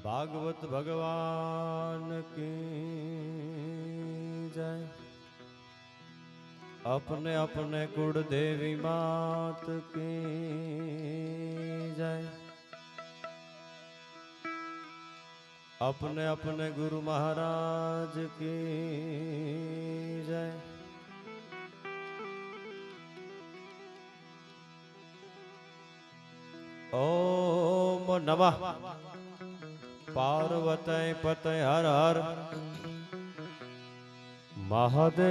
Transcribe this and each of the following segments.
भागवत भगवान की जय। अपने अपने कुल देवी मात की जय। अपने अपने गुरु महाराज की जय। ओम नमः पार्वती पते हर हर महादेव।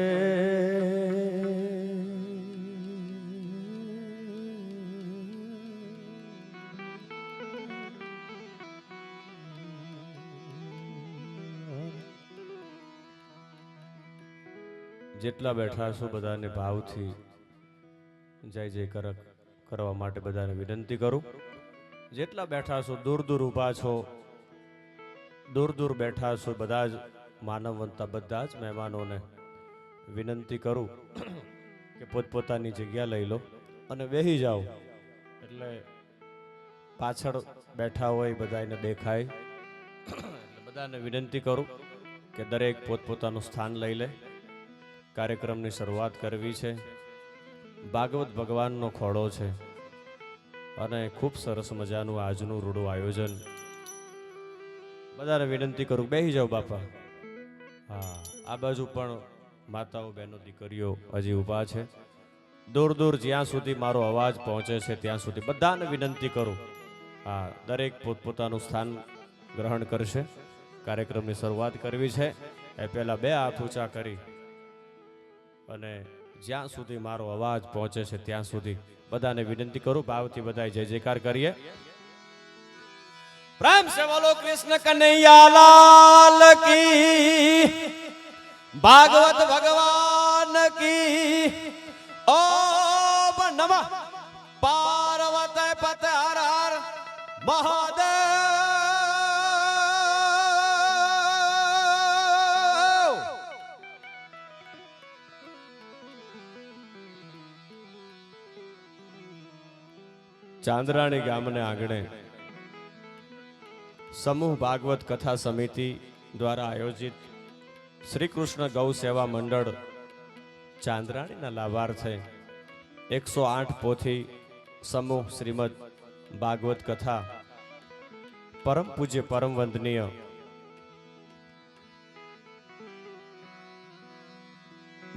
જેટલા બેઠા છો બધાને ભાવથી જય જય કરવા માટે બધાને વિનંતી કરું। જેટલા બેઠા છો દૂર દૂર ઊભા છો, દૂર દૂર બેઠા છો બધા જ માનવવંતા બધા જ મહેમાનોને વિનંતી કરું કે પોતપોતાની જગ્યા લઈ લો અને બેસી જાઓ, એટલે પાછળ બેઠા હોય બધાને દેખાય। એટલે બધાને વિનંતી કરું કે દરેક પોતપોતાનું સ્થાન લઈ લે। કાર્યક્રમની શરૂઆત કરવી છે। ભાગવત ભગવાનનો ખોળો છે અને ખૂબ સરસ મજાનું આજનું રૂડું આયોજન। બધાને વિનંતી કરું બેસી જાઓ બાપા। હા, આ બાજુ પણ માતાઓ બહેનો દીકરીઓ હજી ઊભા છે। દૂર દૂર જ્યાં સુધી મારો અવાજ પહોંચે છે ત્યાં સુધી બધાને વિનંતી કરું। હા, દરેક પોતપોતાનું સ્થાન ગ્રહણ કરશે। કાર્યક્રમની શરૂઆત કરવી છે એ પહેલા બે હાથ ઊંચા કરી અને જ્યાં સુધી મારો અવાજ પહોંચે છે ત્યાં સુધી બધાને વિનંતી કરું। ભાવથી બધા જય જયકાર કરીએ। પ્રેમ સે બોલો કૃષ્ણ કનૈયા લાલ કી, ભાગવત ભગવાન કી। ઓમ નમઃ પાર્વતી પતે હર હર મહાદેવ। ચાંદરાણી ગામને આંગણે સમૂહ ભાગવત કથા સમિતિ દ્વારા આયોજિત શ્રી કૃષ્ણ ગૌ સેવા મંડળ ચાંદરાણીના લાભાર્થે 108 પોથી સમૂહ શ્રીમદ ભાગવત કથા પરમ પૂજ્ય પરમ વંદનીય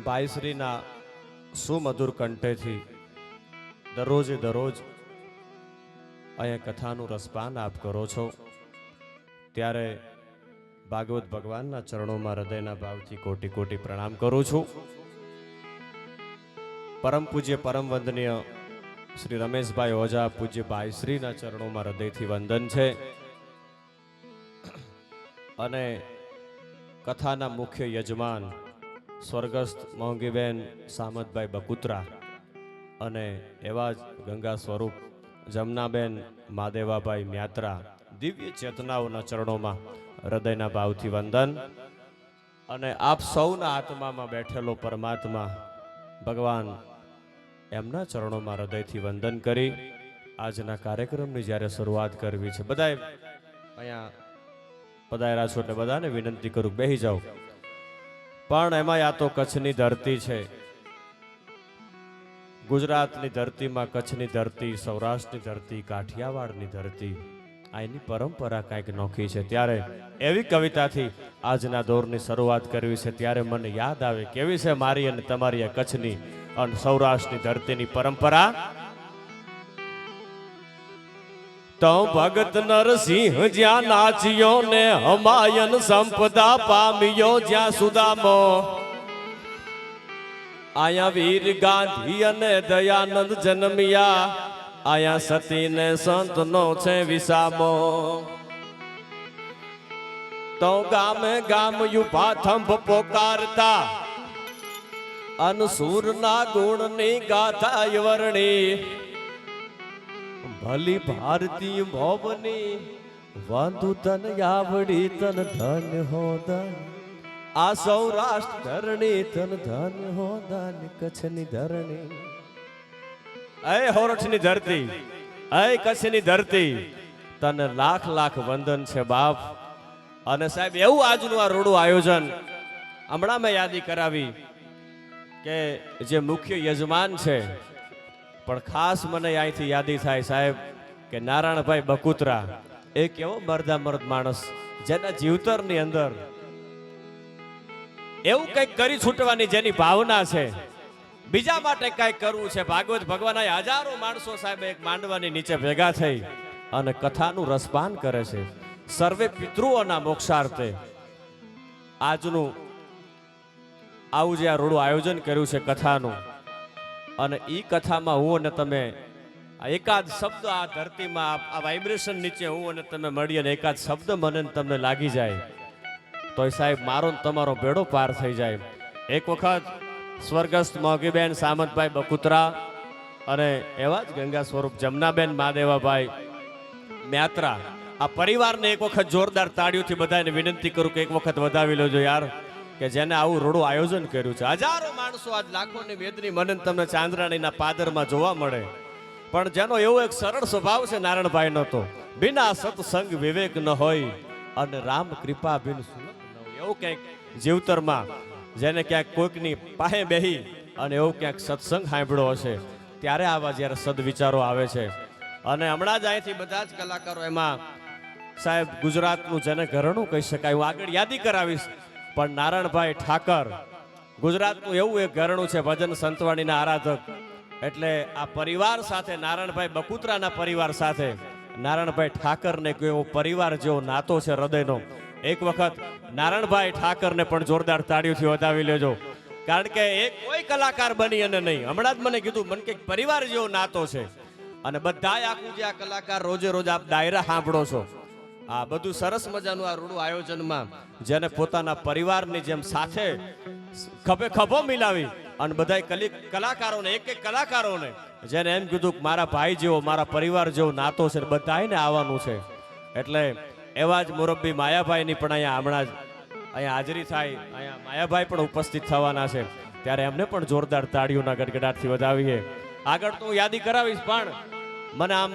બાઈશ્રીના સુમધુર કંઠેથી દરરોજે દરરોજ અહીંયા કથાનું રસપાન આપ કરો છો, ત્યારે ભાગવત ભગવાનના ચરણોમાં હૃદયના ભાવથી કોટી કોટી પ્રણામ કરું છું। પરમ પૂજ્ય પરમ વંદનીય શ્રી રમેશભાઈ ઓઝા પૂજ્ય બાઈશ્રીના ચરણોમાં હૃદયથી વંદન છે અને કથાના મુખ્ય યજમાન સ્વર્ગસ્થ મોંઘીબેન સામતભાઈ બકુત્રા અને એવા જ ગંગા સ્વરૂપ જમનાબેન માદેવાભાઈ મ્યાત્રા દિવ્ય ચેતનાઓના ચરણોમાં હૃદયના ભાવથી વંદન। અને આપ સૌના આત્મામાં બેઠેલો પરમાત્મા ભગવાન એમના ચરણોમાં હૃદયથી વંદન કરી આજના કાર્યક્રમની જ્યારે શરૂઆત કરવી છે, બધાએ અહીંયા પધાર્યા છો એટલે બધાને વિનંતી કરું બેસી જાઓ। પણ એમાં આ તો કચ્છની ધરતી છે, ગુજરાતની ધરતીમાં કચ્છની ધરતી, સૌરાષ્ટ્રની ધરતી, કાઠિયાવાડની ધરતી, આ એની પરંપરા કંઈક નોખી છે। ત્યારે એવી કવિતાથી આજના દોરની શરૂઆત કરવી છે। ત્યારે મને યાદ આવે કેવી છે મારી અને તમારી આ કચ્છની અને સૌરાષ્ટ્રની ધરતીની પરંપરા। તો ભગત નરસિંહ જ્યાં નાચ્યો ને હમાયન સંપદા પામ્યો જ્યાં સુદામો, આયા વીર ગાંધી અને દયાનંદ જન્મ્યા, આયા સતી ને સંત નો છે વિસામો। તો ગામે ગામ યુભા થંભ પોકારતા અનસુર ના ગુણ ની ગાથા વર્ણી, ભલી ભારતીય ભવની વાંધુ તન આવડી તન ધન હો ધન, આ સૌરાષ્ટ્ર ધરણી તન ધન હો ધન કચ્છની ધરણી। અય હોરઠની ધરતી, અય કચ્છની ધરતી, તને લાખ લાખ વંદન છે બાપ. અને સાહેબ એવું આજનું આ રોડું આયોજન હમણાં મેં યાદી કરાવી કે જે મુખ્ય યજમાન છે, પણ ખાસ મને અહીંથી યાદી થાય સાહેબ કે નારાયણભાઈ બકુતરા એક એવો મર્દામર્દ માણસ જેના જીવતરની અંદર એવું કંઈક કરી છૂટવાની જેની ભાવના છે, બીજા માટે કંઈક કરવું છે. ભાગવત ભગવાન હજારો માણસો સાહેબ એક માંડવાની નીચે ભેગા થઈ અને કથાનું રસપાન કરે છે, સર્વે પિતૃઓના મોક્ષાર્થે. આજનું આવું જે આ રોડું આયોજન કર્યું છે કથાનું, અને ઈ કથામાં હું અને તમે એકાદ શબ્દ આ ધરતીમાં આ વાઇબ્રેશન નીચે હું અને તમે મળીએ અને એકાદ શબ્દ મને તમને લાગી જાય તો સાહેબ મારો ને તમારો બેડો પાર થઈ જાય. એક વખત સ્વર્ગસ્થ મોગીબેન સામંતભાઈ બકુતરા અને એવા જ ગંગા સ્વરૂપ જમનાબેન મહાદેવાભાઈ મ્યાત્રા, આ પરિવારને એક વખત જોરદાર તાળીઓથી બધાને વિનંતી કરું કે એક વખત વધાવી લેજો યાર, કે જેને આવું રોડું આયોજન કર્યું છે. હજારો માણસો આજ લાખોની વેદની મને તમને ચાંદ્રાણીના પાદરમાં જોવા મળે, પણ જેનો એવો એક સરળ સ્વભાવ છે નારાયણભાઈનો, તો બિના સત્સંગ વિવેક ન હોય અને રામ કૃપા બિન સુલભ ન હોય. એવું ક્યાંક જીવતરમાં જેને ક્યાંક કોઈકની પાસે બેહી અને એવું ક્યાંક સત્સંગ સાંભળ્યો હશે ત્યારે આવા જ્યારે સદવિચારો આવે છે. અને હમણાં જ અહીંથી બધા જ કલાકારો, એમાં સાહેબ ગુજરાતનું જેને ઘરણું કહી શકાય, હું આગળ યાદી કરાવીશ, પણ નારાયણભાઈ ઠાકર ગુજરાતનું એવું એક ઘરણું છે, ભજન સંતવાણીના આરાધક. એટલે આ પરિવાર સાથે નારાયણભાઈ બકુતરાના પરિવાર સાથે નારાયણભાઈ ઠાકરને એવો પરિવાર જેવો નાતો છે હૃદયનો. એક વખત નારાયણભાઈ ઠાકરને પણ જોરદાર તાળીઓથી વધાવી લેજો, કારણ કે એક કોઈ કલાકાર બની અને નહીં, હમણાં જ મને કીધું મને કે પરિવાર જેવો નાતો છે. અને બધાય આખું જે આ કલાકાર રોજે રોજ આપ ડાયરા સાંભળો છો, આ બધું સરસ મજાનું આ રૂડું આયોજનમાં જેને પોતાના પરિવારની જેમ સાથે ખભે ખભો મિલાવી અને બધાય કલાકારોને એક એક કલાકારોને જેને એમ કીધું કે મારા ભાઈ જેવો મારા પરિવાર જેવો નાતો છે, બધાને આવવાનું છે. એટલે એવા જ મુરબ્બી માયાભાઈની પણ અહીંયા હમણાં જ અહીંયા હાજરી થાય, અહીંયા માયાભાઈ પણ ઉપસ્થિત થવાના છે, ત્યારે એમને પણ જોરદાર તાળીઓના ગડગડાટથી વધાવીએ. આગળ તો હું યાદી કરાવીશ, પણ મને આમ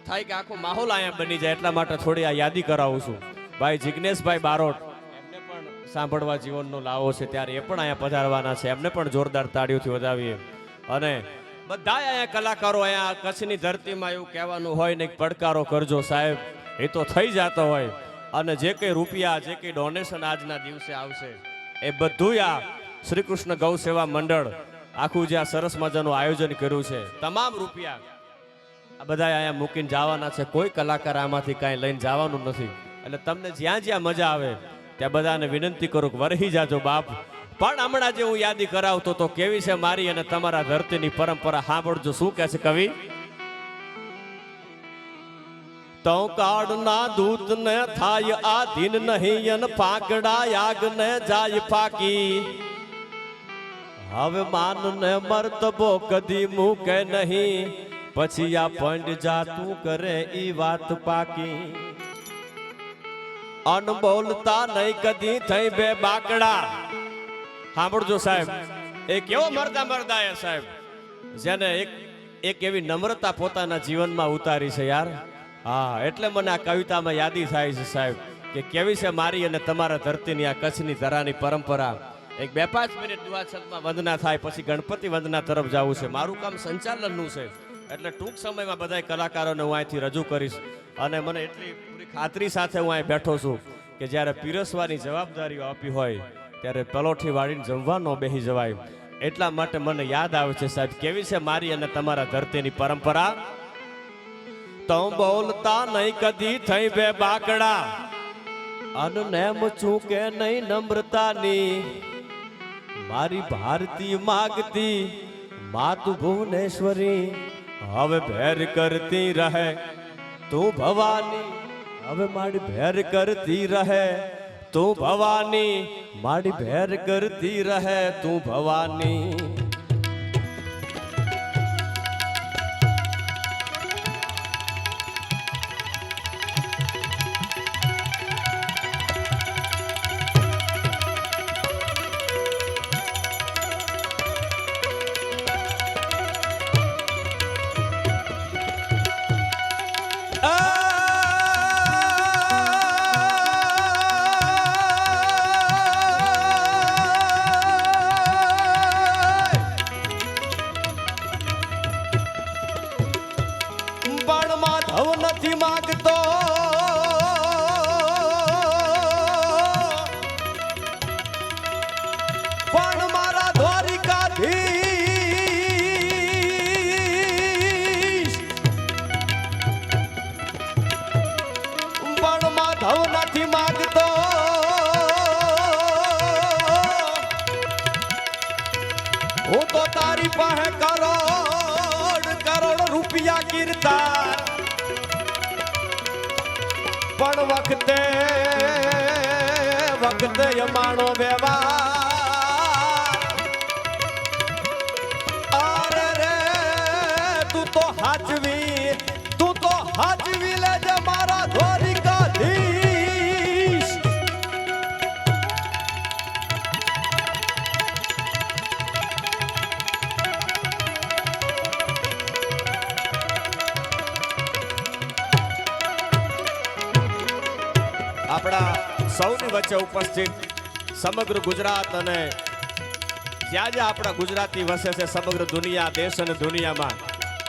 થાય કે આખો માહોલ અહીંયા બની જાય એટલા માટે થોડી આ યાદી કરાવું છું. ભાઈ જિગ્નેશભાઈ બારોટ એમને પણ સાંભળવા જીવનનો લાવો છે, ત્યારે એ પણ અહીંયા પધારવાના છે, એમને પણ જોરદાર તાળીઓથી વધાવીએ. અને બધા અહીંયા કલાકારો, અહીંયા કચ્છની ધરતીમાં એવું કહેવાનું હોય ને પડકારો કરજો સાહેબ, એ તો થઈ જતો હોય. અને જે કંઈ રૂપિયા, જે કંઈ ડોનેશન આજના દિવસે આવશે એ બધું આ શ્રી કૃષ્ણ ગૌ સેવા મંડળ આખું જે આ સરસ મજાનું આયોજન કર્યું છે, તમામ રૂપિયા આ બધા અહીંયા મૂકીને જવાના છે. કોઈ કલાકાર આમાંથી કાંઈ લઈને જવાનું નથી. એટલે તમને જ્યાં જ્યાં મજા આવે ત્યાં બધાને વિનંતી કરું કે વરહી જાજો બાપ. પણ હમણાં જે હું યાદી કરાવતો તો કેવી છે મારી અને તમારા ધરતીની પરંપરા, સાંભળજો શું કહે છે કવિ. તો કાળના દૂત ને થાય આધીન નહીં અને પાકડા યાગ ને જાય ફાકી. હવે માન ને મર્તબો કદી મૂકે નહીં, પછી આ પંડ જાતું કરે ઈ વાત પાકી. અનબોલતા નહીં કદી થઈ બે બાકડા. સાંભળજો સાહેબ, એક એવો મર્દા સાહેબ જેને એક એવી નમ્રતા પોતાના જીવનમાં ઉતારી છે યાર. હા, એટલે મને આ કવિતામાં યાદી થાય છે સાહેબ કે કેવી છે મારી અને તમારા ધરતીની આ કચ્છની ધરાની પરંપરા. એક 2-5 મિનિટ દુઆ છતમાં વંદના થાય, પછી ગણપતિ વંદના તરફ જવું છે. મારું કામ સંચાલનનું છે, એટલે ટૂંક સમયમાં બધા કલાકારોને હું અહીંથી રજૂ કરીશ. અને મને એટલી પૂરી ખાતરી સાથે હું અહીં બેઠો છું કે જ્યારે પીરસવાની જવાબદારીઓ આપી હોય ત્યારે પલોઠી વાળીને જમવા ન બેસી જવાય. એટલા માટે મને યાદ આવે છે સાહેબ કેવી છે મારી અને તમારા ધરતીની પરંપરા. તો બોલતા નહીં કદી થઈ બે બાકડા, અન નેમ ચૂકે નહીં નમ્રતાની. મારી ભારતી માગતી માતુ ભુવનેશ્વરી, હવે ભેર કરતી રહે તું ભવાની. હવે મારી ભેર કરતી રહે તું ભવાની, મારી ભેર કરતી રહે તું ભવાની. માગતો પણ મારા દ્વારિકાધીશ પણ માધવ નથી માગતો હું તો તારી પાસે કરોડ કરોડ રૂપિયા કીર્તાર પણ વખતે વખતે યમાણો વ્યવહાર અરે રે તું તો હાચવી લેજે મારા દ્વારિકાધીશ આપણા સૌની વચ્ચે ઉપસ્થિત સમગ્ર ગુજરાત અને જ્યાં જ્યાં આપણા ગુજરાતી વસે છે સમગ્ર દુનિયા દેશ અને દુનિયામાં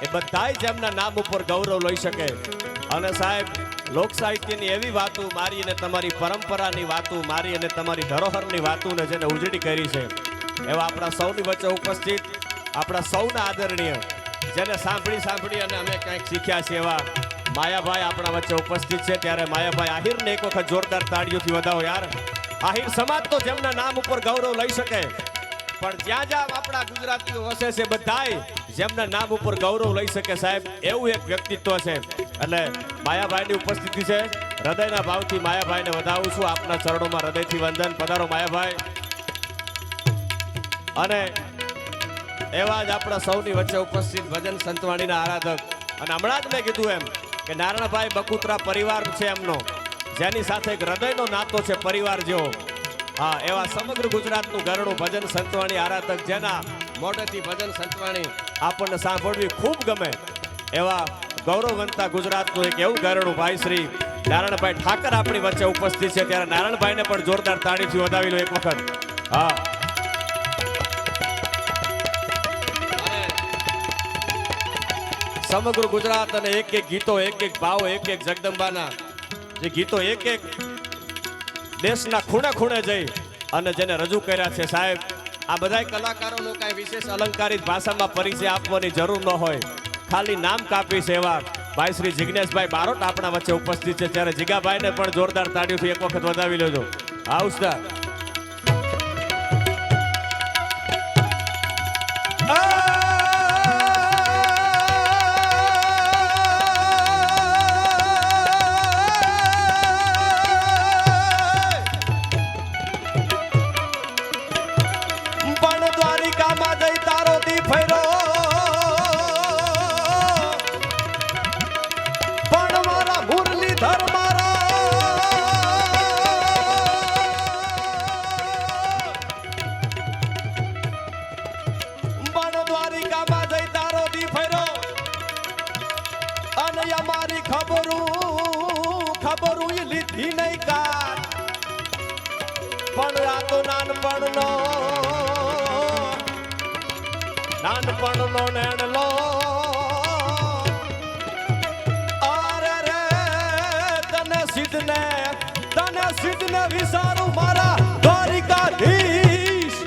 એ બધાય જેમના નામ ઉપર ગૌરવ લઈ શકે અને સાહેબ લોક સાહિત્યની એવી વાતો મારી અને તમારી પરંપરાની વાતો મારી અને તમારી ધરોહરની વાતોને જેને ઉજળી કરી છે એવા આપણા સૌની વચ્ચે ઉપસ્થિત આપણા સૌના આદરણીય જેને સાંભળી અને અમે કંઈક શીખ્યા છે એવા માયાભાઈ આપણા વચ્ચે ઉપસ્થિત છે ત્યારે માયાભાઈ આહિરને એક વખત જોરદાર તાળીઓથી વધાવો યાર આહિર સમાજ તો જેમના નામ ઉપર ગૌરવ લઈ શકે પણ જ્યાં જ્યાં આપણા ગુજરાતીઓ વસે છે બધાય જેમના નામ ઉપર ગૌરવ લઈ શકે સાહેબ એવું એક વ્યક્તિત્વ છે એટલે માયાભાઈની ઉપસ્થિતિ છે હૃદયના ભાવથી માયાભાઈને વધાવું છું આપના ચરણોમાં હૃદયથી વંદન પધારો માયાભાઈ અને એવા જ આપણા સૌની વચ્ચે ઉપસ્થિત ભજન સંતવાણીના આરાધક અને હમણાં જ મેં કીધું એમ કે નારાયણભાઈ બકુત્રા પરિવાર છે એમનો જેની સાથે એક હૃદયનો નાતો છે પરિવાર જેવો હા એવા સમગ્ર ગુજરાતનું ઘરનું ભજન સંતવાણી આરાધક જેના મોઢેથી ભજન સંતવાણી આપણને સાંભળવી ખૂબ ગમે એવા ગૌરવવંતા ગુજરાતનું એક એવું ઘરનું ભાઈ શ્રી નારાયણભાઈ ઠાકર આપણી વચ્ચે ઉપસ્થિત છે ત્યારે નારાયણભાઈને પણ જોરદાર તાળીથી વધાવી લો એક વખત હા સમગ્ર ગુજરાત અને એક એક ગીતો એક એક ભાવ એક એક જગદંબાના જે ગીતો એક એક દેશના ખૂણે ખૂણે જઈ અને જેને રજૂ કર્યા છે સાહેબ આ બધા કલાકારોનો કાંઈ વિશેષ અલંકારિત ભાષામાં પરિચય આપવાની જરૂર ન હોય ખાલી નામ કાપી છે એવા ભાઈ શ્રી જિગ્નેશભાઈ બારોટ આપણા વચ્ચે ઉપસ્થિત છે ત્યારે જીગાભાઈને પણ જોરદાર તાળીઓથી એક વખત વધાવી લેજો આવતા ખબરું લીધી નહીં કાર પણ આ તો નાનપણનો નેણલો અરે રે તને સિદ્ધને વિસારું મારા દ્વારિકાધીશ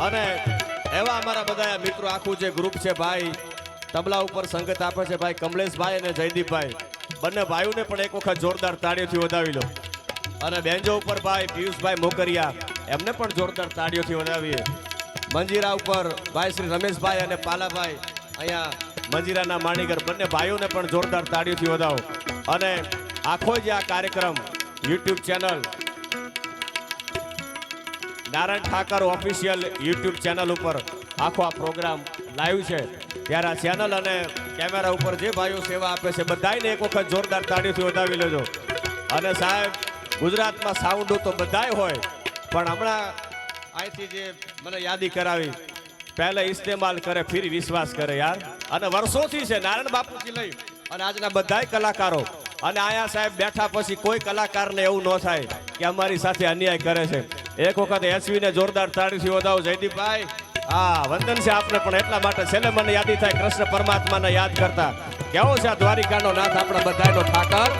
અને એવા અમારા બધા મિત્રો આખું જે ગ્રુપ છે ભાઈ તબલા ઉપર સંગત આપે છે ભાઈ કમલેશભાઈ અને જયદીપભાઈ બંને ભાઈઓને પણ એક વખત જોરદાર તાળીઓથી વધાવી લો અને બેન્જો ઉપર ભાઈ પિયુષભાઈ મોકરિયા એમને પણ જોરદાર તાળીઓથી વધાવીએ મંજીરા ઉપર ભાઈ શ્રી રમેશભાઈ અને પાલાભાઈ અહીંયા મંજીરાના માણીગર બંને ભાઈઓને પણ જોરદાર તાળીઓથી વધાવો અને આખો જે આ કાર્યક્રમ YouTube channel Narayan Thakar official YouTube channel ઉપર આખો આ પ્રોગ્રામ લાઈવ છે ત્યારે આ ચેનલ અને કેમેરા ઉપર જે ભાઈઓ સેવા આપે છે બધાને એક વખત જોરદાર તાળીઓથી વધાવી લેજો અને સાહેબ ગુજરાતમાં સાઉન્ડો તો બધાય હોય પણ હમણાં અહીંથી જે મને યાદી કરાવી પહેલે ઇસ્તેમાલ કરે ફિર વિશ્વાસ કરે યાર અને વર્ષોથી છે નારાયણ બાપુથી લઈ અને આજના બધાય કલાકારો અને આયા સાહેબ બેઠા પછી કોઈ કલાકારને એવું ન થાય કે અમારી સાથે અન્યાય કરે છે. એક વખત એસવી ને જોરદાર તાળીથી વધાવો જયદીપભાઈ. હા, વંદન છે આપને, પણ એટલા માટે છેલ્લે મને યાદી થાય કૃષ્ણ પરમાત્માને યાદ કરતા. કેવો છે આ દ્વારિકાનો નાથ, આપણા બધાનો ઠાકર.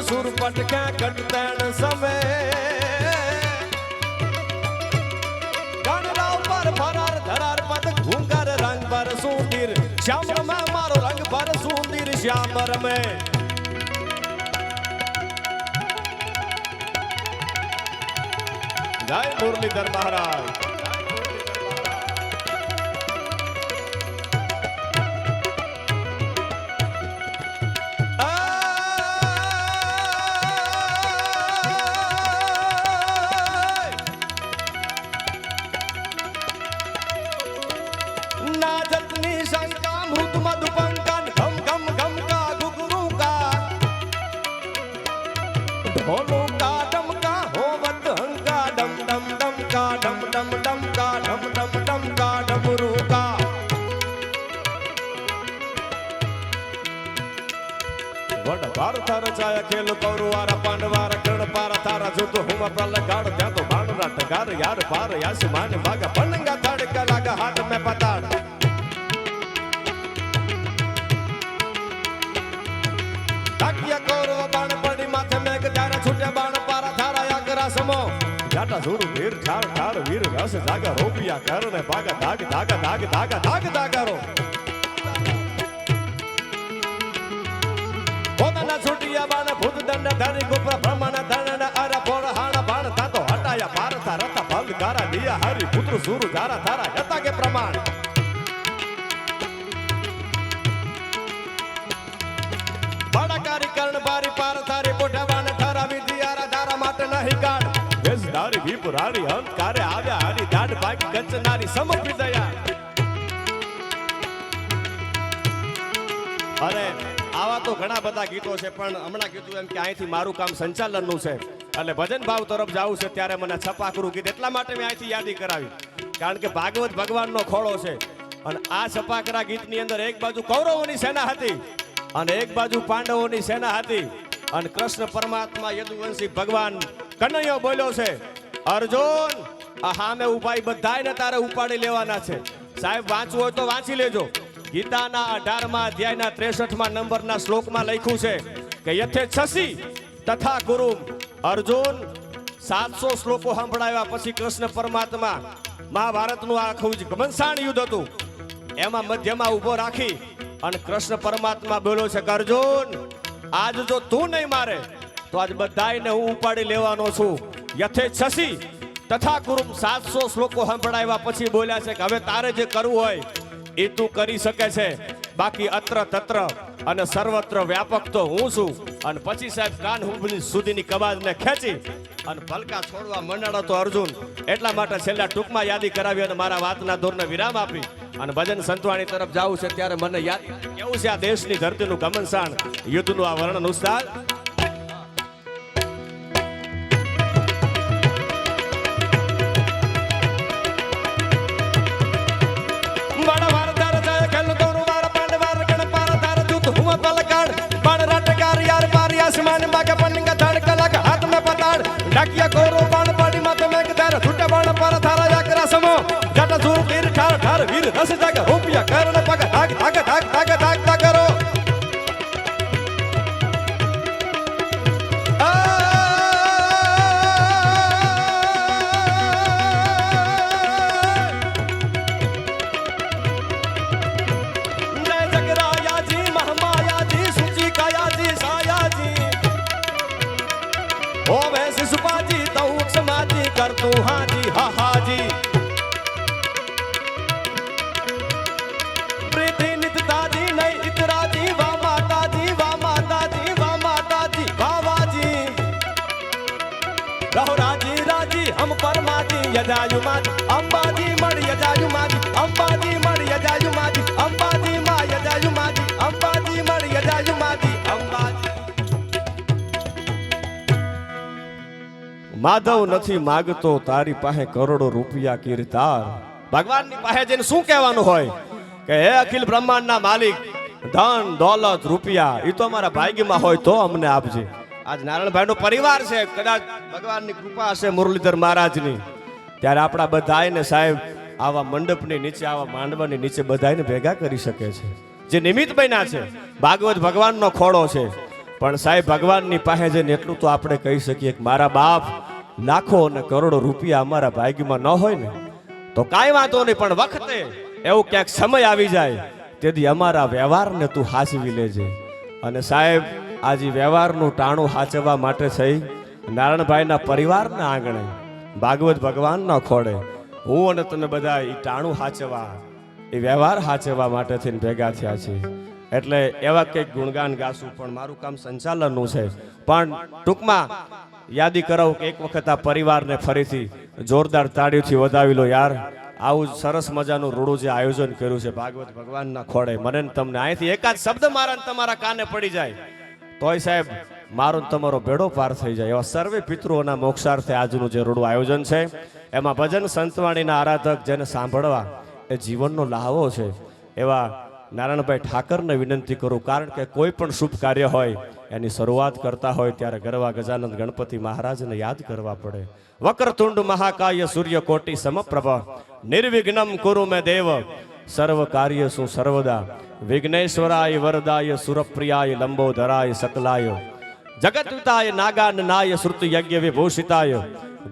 સુરપટ ક્યાં કટતણ સમે ગણરાવ પર ફરાર ધરાર પદ ઘૂંઘર રંગ પર સુંદીર શ્યામ રમે મારો રંગ પર સુંદીર શ્યામ રમે. જય મુરલીધર મહારાજ. ભારત રચાયા ખેલ કૌરવારા પાંડવારા કર્ણ પારા તારા જોતો હુમા પ્રલ ગાડ ત્યાં તો ભાણરા ટગાર યાર પાર યાસી માને ભાગા પનંગા તાડકા લાગા હાથ મે પતાડ તાકિયા કૌરવ બાણ પડી માથે મેઘ તારા છૂટે બાણ પારા થારા યાકરા સમો જાટા જોડું વીર ઠાર ઠાર વીર રસ જાગા રોપિયા કરને ભાગા ધાગ ધાગા ધાગ ધાગા ધાગ ધાગારો છૂટિયા બાણ ભૂત દંડ ધરી ગુપ્ર બ્રહ્મણ ધરણ અર પોળ હાણ બાણ થાતો હટાયા ભારતા રતા ભંગ ગારા દિયા હરી પુત્ર સુરુ ધારા ધારા હતા કે પ્રમાણ બાડાકારી કર્ણ બારી પાર તારી પોઠા બાણ ઠરાવી દિયારા ધારા માટે નહીં કાઢ વેસ ધારી વિપુરારી અંકારે આવ્યા હરી દાઢ ભાગી ગચનારી સમપી દયા. અરે આવા તો ઘણા બધા ગીતો છે, પણ હમણાં કીધું એમ કે અહીંથી મારું કામ સંચાલનનું છે એટલે ભજન ભાવ તરફ જવું છે ત્યારે મને છપાકરું ગીત એટલા માટે મેં અહીંથી યાદી કરાવી, કારણ કે ભાગવત ભગવાનનો ખોળો છે. અને આ છપાકરા ગીતની અંદર એક બાજુ કૌરવોની સેના હતી અને એક બાજુ પાંડવોની સેના હતી અને કૃષ્ણ પરમાત્મા યદુવંશી ભગવાન કનૈયો બોલ્યો છે, અર્જુન આ સામે ઉપાય બધાયને તારે ઉપાડી લેવાના છે. સાહેબ વાંચવું હોય તો વાંચી લેજો. ગીતાના 18મા અધ્યાયના 63મા નંબરના શ્લોકમાં લખ્યું છે કે યથેચ્છસી તથા કુરુમ. અર્જુન 700 શ્લોકો સંભળાવ્યા પછી કૃષ્ણ પરમાત્મા મહાભારતનું આખું જ ઘમસાણ યુદ્ધ હતું એમાં મધ્યમાં ઊભો રાખી અને કૃષ્ણ પરમાત્મા બોલ્યો છે કે અર્જુન આજ જો તું નહીં મારે તો આજ બધાયને હું ઉપાડી લેવાનો છું. યથેચ્છસી તથા કુરુમ 700 શ્લોકો સંભળાવ્યા પછી બોલ્યા છે કે હવે તારે જે કરવું હોય એ તું કરી શકે છે, બાકી અત્ર તત્ર અને સર્વત્ર વ્યાપક તો હું છું. અને પછી સાહેબ કાન હુંબલી સુધીની કબાજને ખેંચી અને ભલકા છોડવા મંડાડો તો અર્જુન. એટલા માટે છેલ્લા ટૂંકમાં યાદી કરાવી અને મારા વાતના દોરને વિરામ આપી અને ભજન સંતવાણી તરફ જવું છે ત્યારે મને યાદ કેવું છે આ દેશની ધરતીનું ગમનસાણ યુદ્ધનું આ વર્ણન ઉસ્તાદ. डाकिया कोरो बाण पाड़ी माथे में गदार छूटे बाण पर थारा याकरा समो जाटा जोर वीर ठार ठार वीर रस जागा होपिया करण पग धाग धाग धाग धाग धाग धाग करो. जय जगराया जी महामाया जी सूची काया जी साया जी ओ वैसे सुपाजी तो समाधि कर तू हाजी हा हाजी प्रीति नित ताजी नहीं इतराजी वाह माताजी वाह माताजी वाह माताजी वाह वाजी रहो राजी राजी हम परमाजी यजायु माजी अंबाजी मड़ यजायु माजी अंबाजी मड़ यजायु माजी अंबाजी मा यजायु माजी अंबाजी मड़ यजायु माजी अंबाजी માધવ નથી માગતો તારી પાસે કરોડો રૂપિયા કીર્તાર ભગવાનની પાસે જઈને શું કહેવાનું હોય કે હે અખિલ બ્રહ્માંડના માલિક ધન દોલત રૂપિયા એ તો અમારા ભાગ્યમાં હોય તો અમને આપજે આજ નારાયણભાઈનો પરિવાર છે કદાચ ભગવાનની કૃપા હશે મુરલીધર મહારાજની ત્યારે આપણા બધાને સાહેબ આવા મંડપની નીચે આવા માંડવાની નીચે બધાને ભેગા કરી શકે છે જે નિમિત્ત બન્યા છે ભાગવત ભગવાનનો ખોળો છે પણ સાહેબ ભગવાનની પાસે જઈને એટલું તો આપણે કહી શકીએ કે મારા બાપ લાખો અને કરોડો રૂપિયા અમારા ભાગ્યમાં ન હોય ને તો કાંઈ વાંધો નહીં પણ વખતે એવું ક્યાંક સમય આવી જાય તેથી અમારા વ્યવહારને તું હાચવી લેજે અને સાહેબ આજે વ્યવહારનું ટાણું હાચવવા માટે થઈ નારાયણભાઈના પરિવારના આંગણે ભાગવત ભગવાનના ખોળે હું અને તમે બધા એ ટાણું હાચવા એ વ્યવહાર હાચવવા માટે થઈને ભેગા થયા છીએ એટલે એવા કંઈક ગુણગાન ગાશું પણ મારું કામ સંચાલનનું છે પણ ટૂંકમાં યાદી કરાવું કે એક વખત આ પરિવારને ફરીથી જોરદાર તાળીઓથી વધાવી લો યાર આવું સરસ મજાનું રૂડું જે આયોજન કર્યું છે ભાગવત ભગવાનના ખોળે મને તમને અહીંથી એકાદ શબ્દ મારા તમારા કાને પડી જાય તોય સાહેબ મારો તમારો બેડો પાર થઈ જાય એવા સર્વે પિતૃઓના મોક્ષાર્થે આજનું જે રૂડું આયોજન છે એમાં ભજન સંતવાણીના આરાધક જેને સાંભળવા એ જીવનનો લહાવો છે એવા નારાયણભાઈ ઠાકરને વિનંતી કરું કારણ કે કોઈ પણ શુભ કાર્ય હોય એની શરૂઆત કરતા હોય ત્યારે ગરવા ગજાનંદ ગણપતિ મહારાજને યાદ કરવા પડે વક્રતુંડ મહાકાય સૂર્યકોટી સમપ્રભ નિર્વિઘ્નમ કુરુ મે દેવ સર્વ કાર્ય શું સર્વદા વિઘ્નેશ્વરાય વરદાય સુરપ્રિયાય લંબોધરાય સકલાય જગતવિતાય નાગાનનાય શ્રુતિ યજ્ઞ વિભૂષિતાય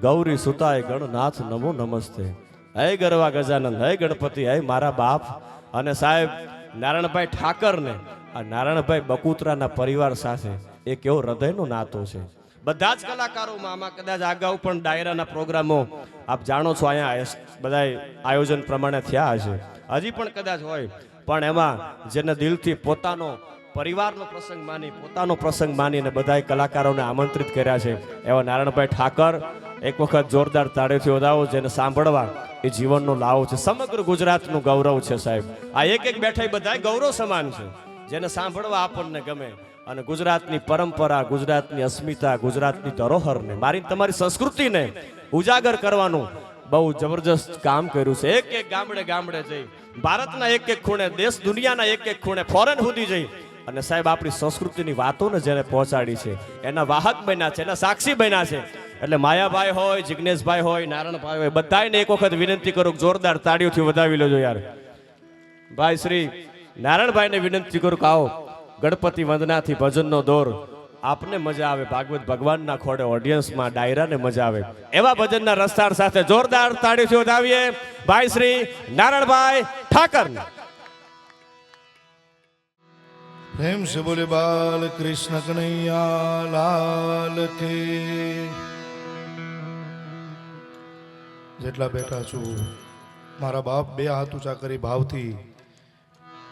ગૌરી સુતાય ગણનાથ નમો નમસ્તે હે ગરવા ગજાનંદ હે ગણપતિ હે મારા બાપ અને સાહેબ નારાયણભાઈ ઠાકરને આ નારાયણભાઈ બકુતરાના પરિવાર સાથે એક એવો હૃદયનો નાતો છે બધા જ કલાકારોમાં આમાં કદાચ અગાઉ પણ ડાયરાના પ્રોગ્રામો આપ જાણો છો અહીંયા બધા આયોજન પ્રમાણે થયા હશે હજી પણ કદાચ હોય પણ એમાં જેને દિલથી પોતાનો પરિવારનો પ્રસંગ માની પોતાનો પ્રસંગ માનીને બધા કલાકારોને આમંત્રિત કર્યા છે એવા નારાયણભાઈ ઠાકર એક વખત જોરદાર તાળીઓથી વધાવો જેને સાંભળવા એ જીવનનો લાવો છે સમગ્ર ગુજરાતનું ગૌરવ છે સાહેબ આ એક બેઠા બધા ગૌરવ સમાન છે જેને સાંભળવા આપણને ગમે અને ગુજરાતની પરંપરા ગુજરાતની અસ્મિતા ગુજરાતની ધરોહરને મારી તમારી સંસ્કૃતિને ઉજાગર કરવાનું બહુ જબરજસ્ત કામ કર્યું છે એક ગામડે ગામડે જઈ ભારતના એક ખૂણે દેશ દુનિયાના એક ખૂણે ફોરેન સુધી જઈ અને સાહેબ આપણી સંસ્કૃતિની વાતોને જેને પહોંચાડી છે એના વાહક બન્યા છે એના સાક્ષી બન્યા છે એટલે માયાભાઈ હોય જિગ્નેશભાઈ હોય નારાયણભાઈ હોય બધાને એક વખત વિનંતી કરું જોરદાર તાળીઓથી વધાવી લેજો યાર ભાઈ શ્રી નારાયણભાઈને વિનંતી કરું કે આવો ગણપતિ વંદનાથી ભજનનો દોર આપને મજા આવે ભાગવત ભગવાનના ખોડે ઓડિયન્સમાં ડાયરાને મજા આવે એવા ભજનના રસ્તાર સાથે જોરદાર તાળીઓથી વધાવીએ ભાઈ શ્રી નારાયણભાઈ ઠાકર प्रेम से बोले बाल कृष्ण कन्हैया लाल के જેટલા બેઠા છું મારા બાપ બે હાથ ઊંચા કરી ભાવથી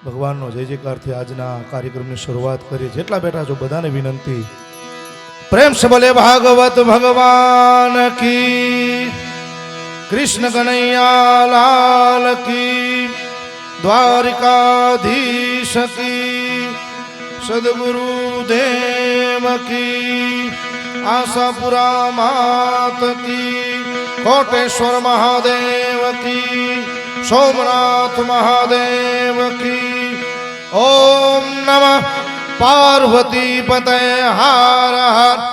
ભગવાનનો જય જયકારથી આજના કાર્યક્રમની શરૂઆત કરી જેટલા બેઠા છો બધાને વિનંતી પ્રેમ સે બોલે ભાગવત ભગવાન કી કૃષ્ણ કનૈયા લાલ કી દ્વારિકાધીશ કી સદગુરુ દેવ કી આશાપુરા માત કી कोटेश्वर महादेव की सोमनाथ महादेव की ओम नमः पार्वती पते हर हर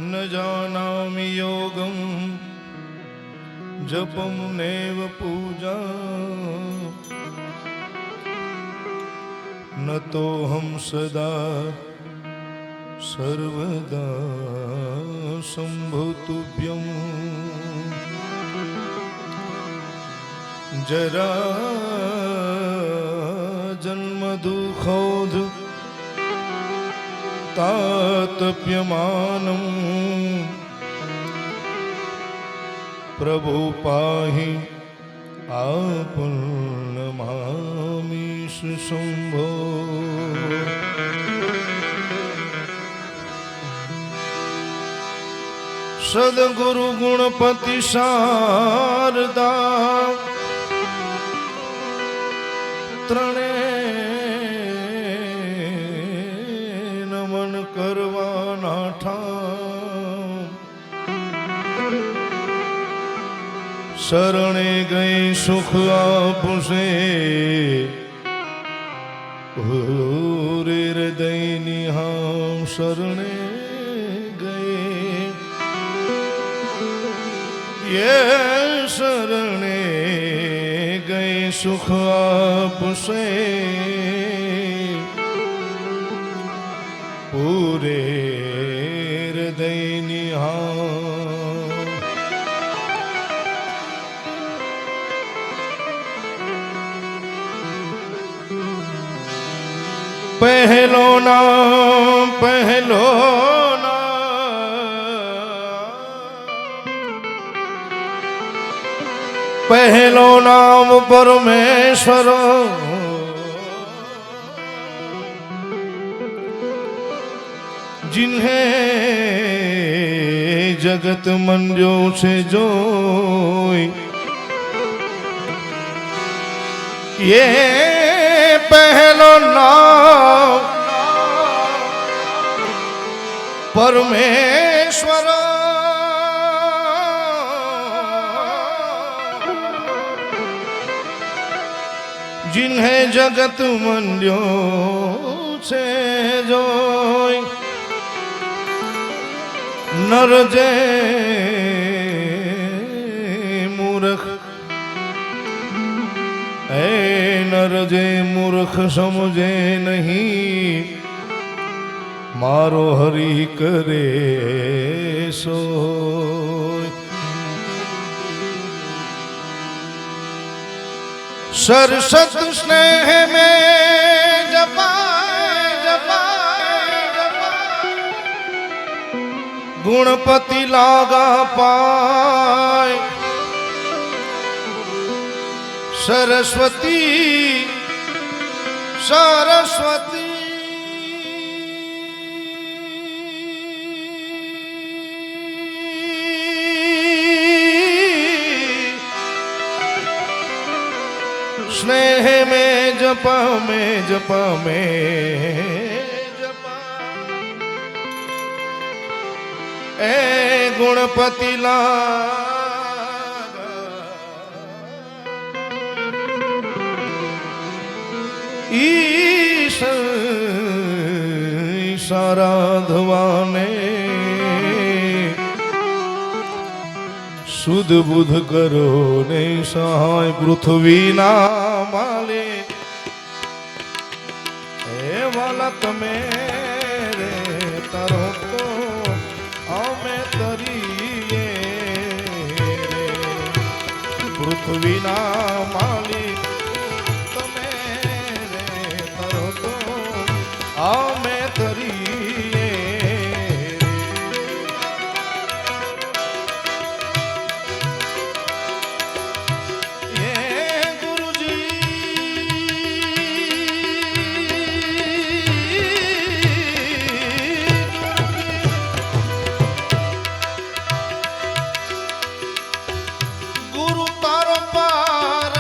न जानामि योगं जपं नैव पूजा न तोऽहं सदा सर्वदा शम्भुतुभ्यं जरा जन्म दुःखोध तातप्यमानं प्रभु पाहि आपन्नमामीश शम्भो सद्गुरु गुणपति शारदा ત્રણે નમન કરવાના ઠામ શરણે ગઈ સુખ આપશે પૂરે હૃદયની હામ શરણે ગઈ ये शरणे गए सुख आपसे पूरे हृदय निहार पहलो नाम पहलो पहलो नाम परमेश्वर जिन्हें जगत मंड्यो से जोई ये पहलो नाम परमेश्वर जिन्हें जगत मंड्यो से जोई नर जे मूर्ख ए नर जे मूर्ख समझे नहीं मारो हरि करे सोई सरसत स्नेह में जपाए जपाए गुणपति लागा पाए सरस्वती सरस्वती स्नेह में जपा में जपा में जपा ए गुणपति लागा ईशाराधवाने सुध बुध करो ने सहाय पृथ्वी ना माले ए वाला तमे रे तारो तो आमे तरीए रे पृथ्वी ना माली तमे रे तारो तो आमे तरीए गुरु तारो पार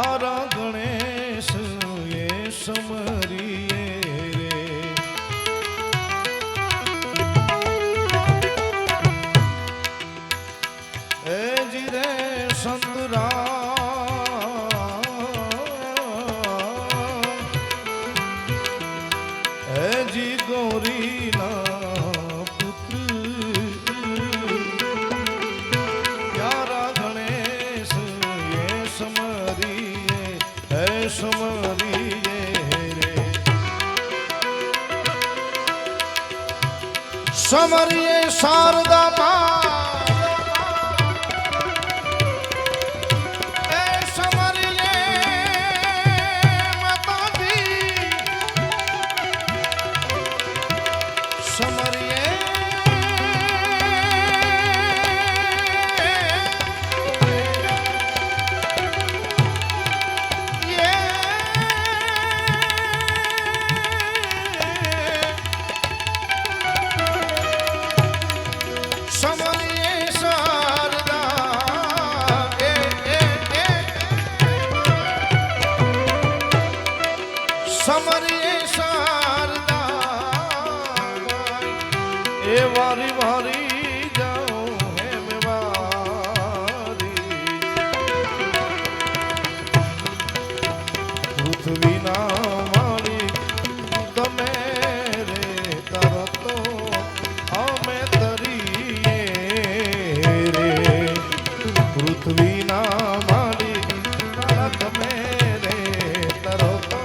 યારા ગણેશ એ સમરીએ રે એ જી રે સંતરા એ જી ગૌરીના પુત્ર યારા ગણેશ એ સમરીએ રે સમરીએ શારદા માં સમરીએ શારદા એ વારી વારી જાઉં હે મેવારી પૃથ્વીના માલિક તમે રે તરો તો અમે તરીએ રે પૃથ્વીના માલિક તમે રે તરો તો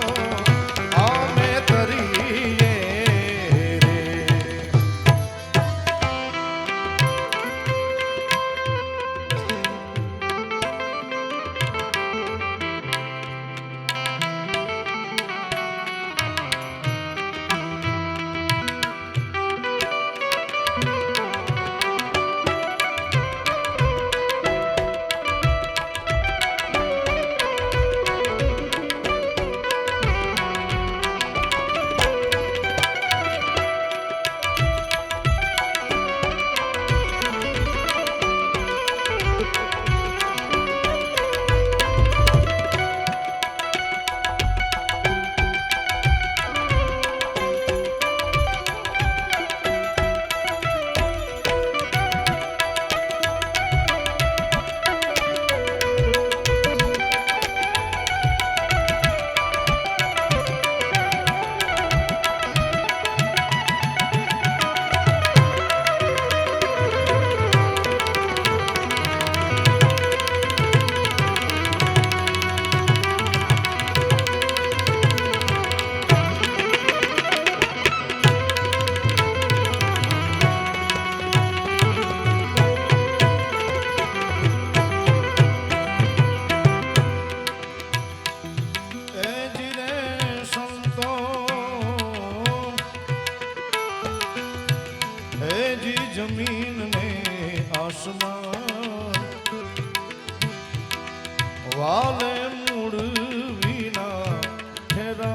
જમીન ને આસમાન વાલે મૂળ વિના ઠેરાયા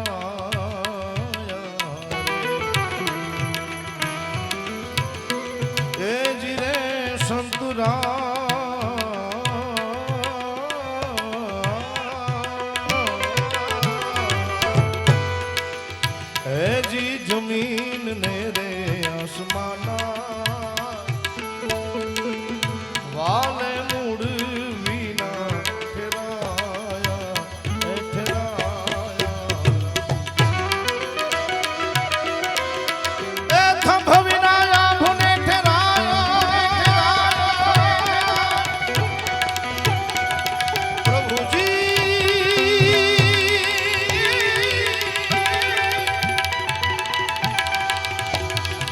એ જીરે સંતુરા એ જી જમીન ને રે આસમાના વાલે મૂળ વિના ઠેરાયા ઠેરાયા એ થંભ વિના આભુને ઠેરાયા પ્રભુજી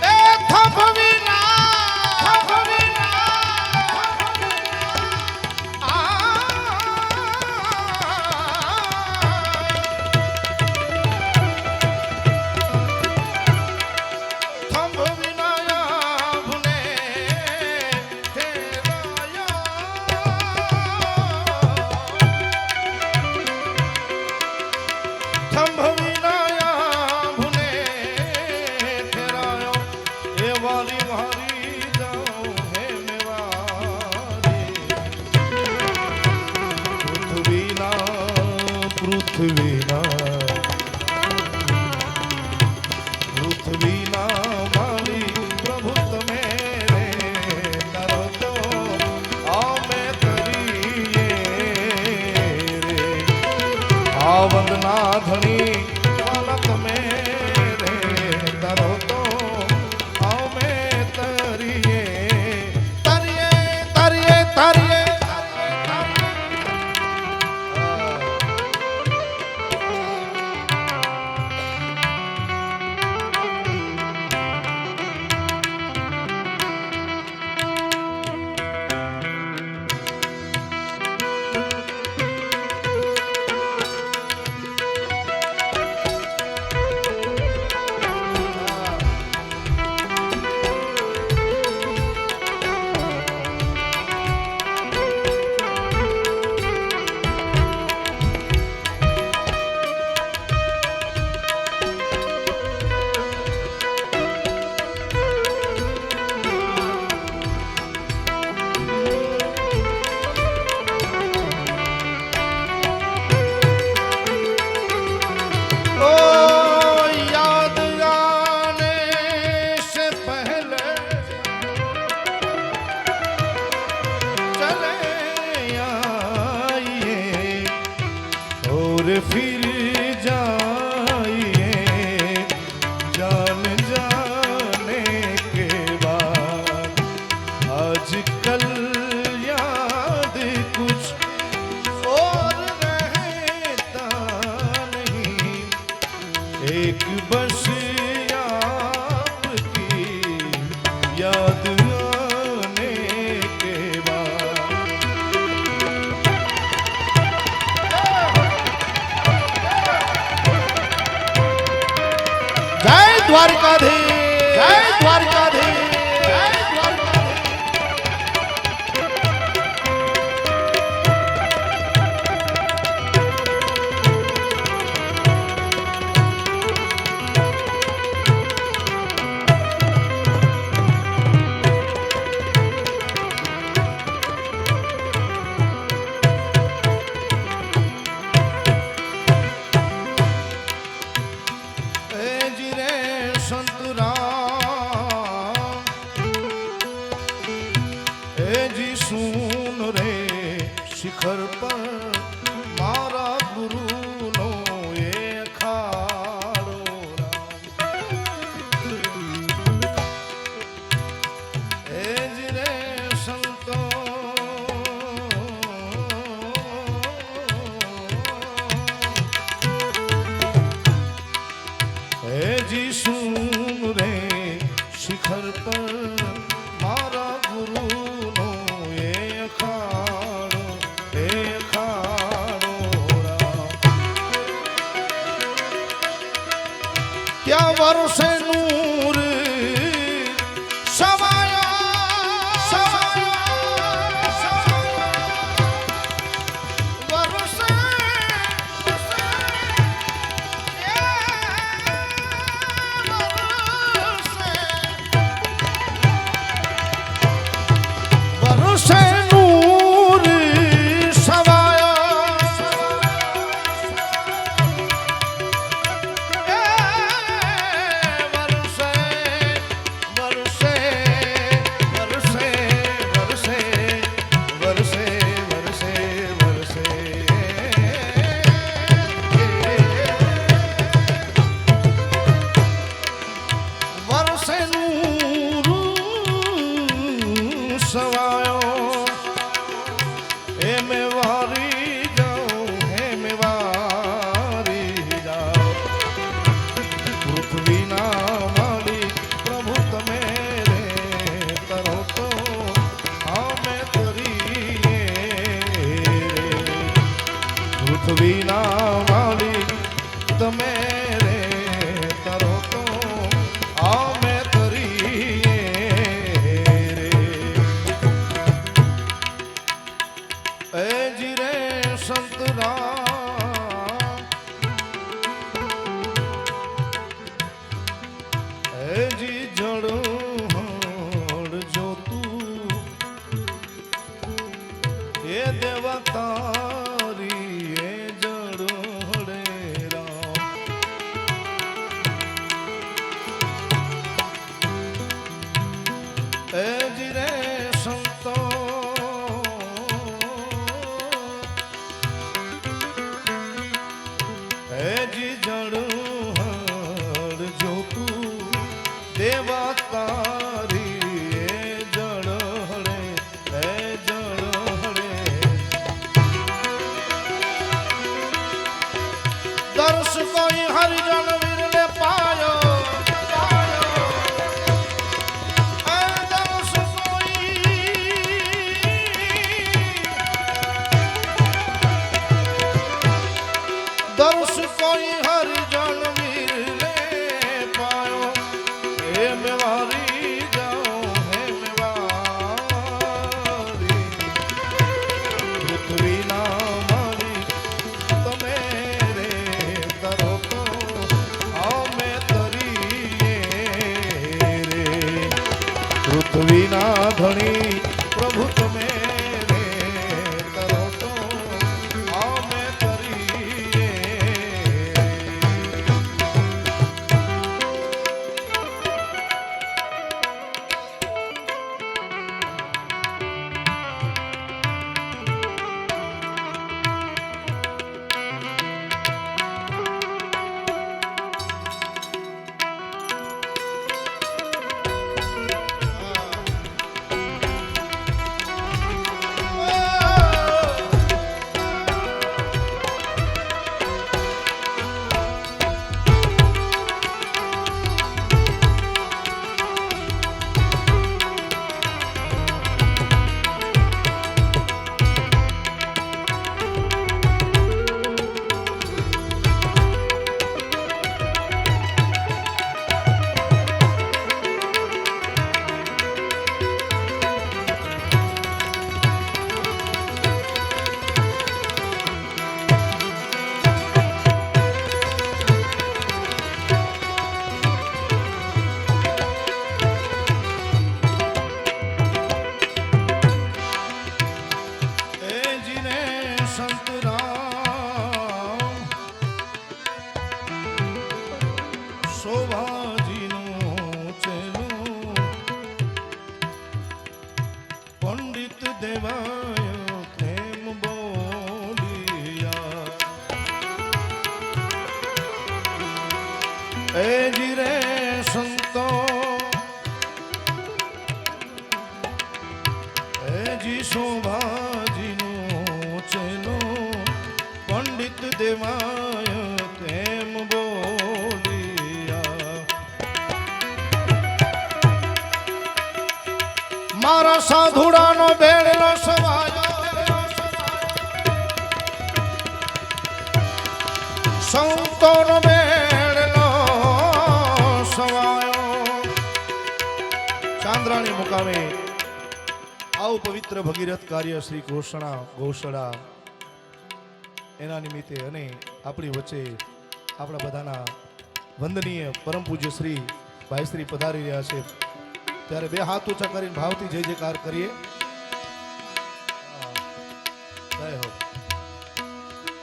એ થંભ વિના પૃથ્વીના મારી પ્રભુ તમે રે તારો તો અમે તરીએ રે આ વંદના ધણી વાલા તમે રે તારો તો અમે તરીએ તરીએ તરીએ તરીએ फिर जाइए जान जाने के बाद आजकल याद कुछ और रहता नहीं एक बस आपकी याद आने के बाद जय द्वारकाधीश जय द्वारकाधीश जय द्वारकाधीश ए जी रे संत राम ए जी सुन रे शिखर पर मारा गुरु नो ए खाड़ो ए जी रे संतो ए जी सुन रे शिखर पर मारा गुरु नो ए खाड़ो क्या वर्षे नूर सवाया वर्षे वर्षे नूर सवाया દર્શ કોઈ હરિજન વીરને પાયો દર્શ કોઈ હરિજન વીરને પાયો હે મેવારી જાઉં હે મેવારી પૃથ્વીના મારી તમે રે કરો તો અમે તરીએ રે પૃથ્વીના ધણી પ્રભુ તમે રે કરો તો અમે તરીએ શોભાજીનું ચેલું પંડિત દેવાય પ્રેમ બોલિયા એ જીરે સંતો એ જી શોભાજીનું ચેલું પંડિત દેવાય પ્રેમ મારા સાધુડાનો બેડલો સવાયો સંતોનો બેડલો સવાયો ચાંદ્રાણી મુકામે આવું પવિત્ર ભગીરથ કાર્ય શ્રી ગૌશાળા એના નિમિત્તે અને આપણી વચ્ચે આપણા બધાના વંદનીય પરમ પૂજ્ય શ્રી ભાઈ શ્રી પધારી રહ્યા છે ત્યારે બે હાથ ઊંચા કરીને ભાવથી જય જયકાર કરીએ જય હો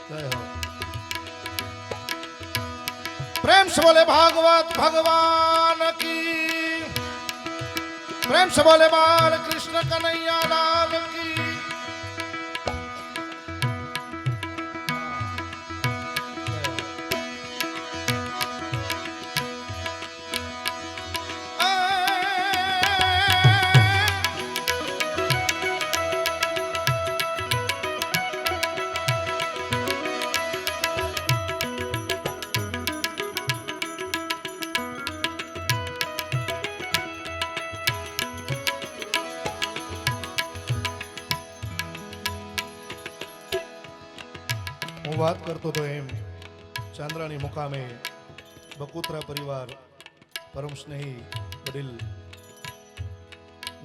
જય હો પ્રેમ से बोले भागवत भगवान की प्रेम से बोले बाल कृष्ण कन्हैया लाल की હું વાત કરતો તો એમ ચાંદ્રાણી મુકામે બકુત્રા પરિવાર પરમ સ્નેહી વડીલ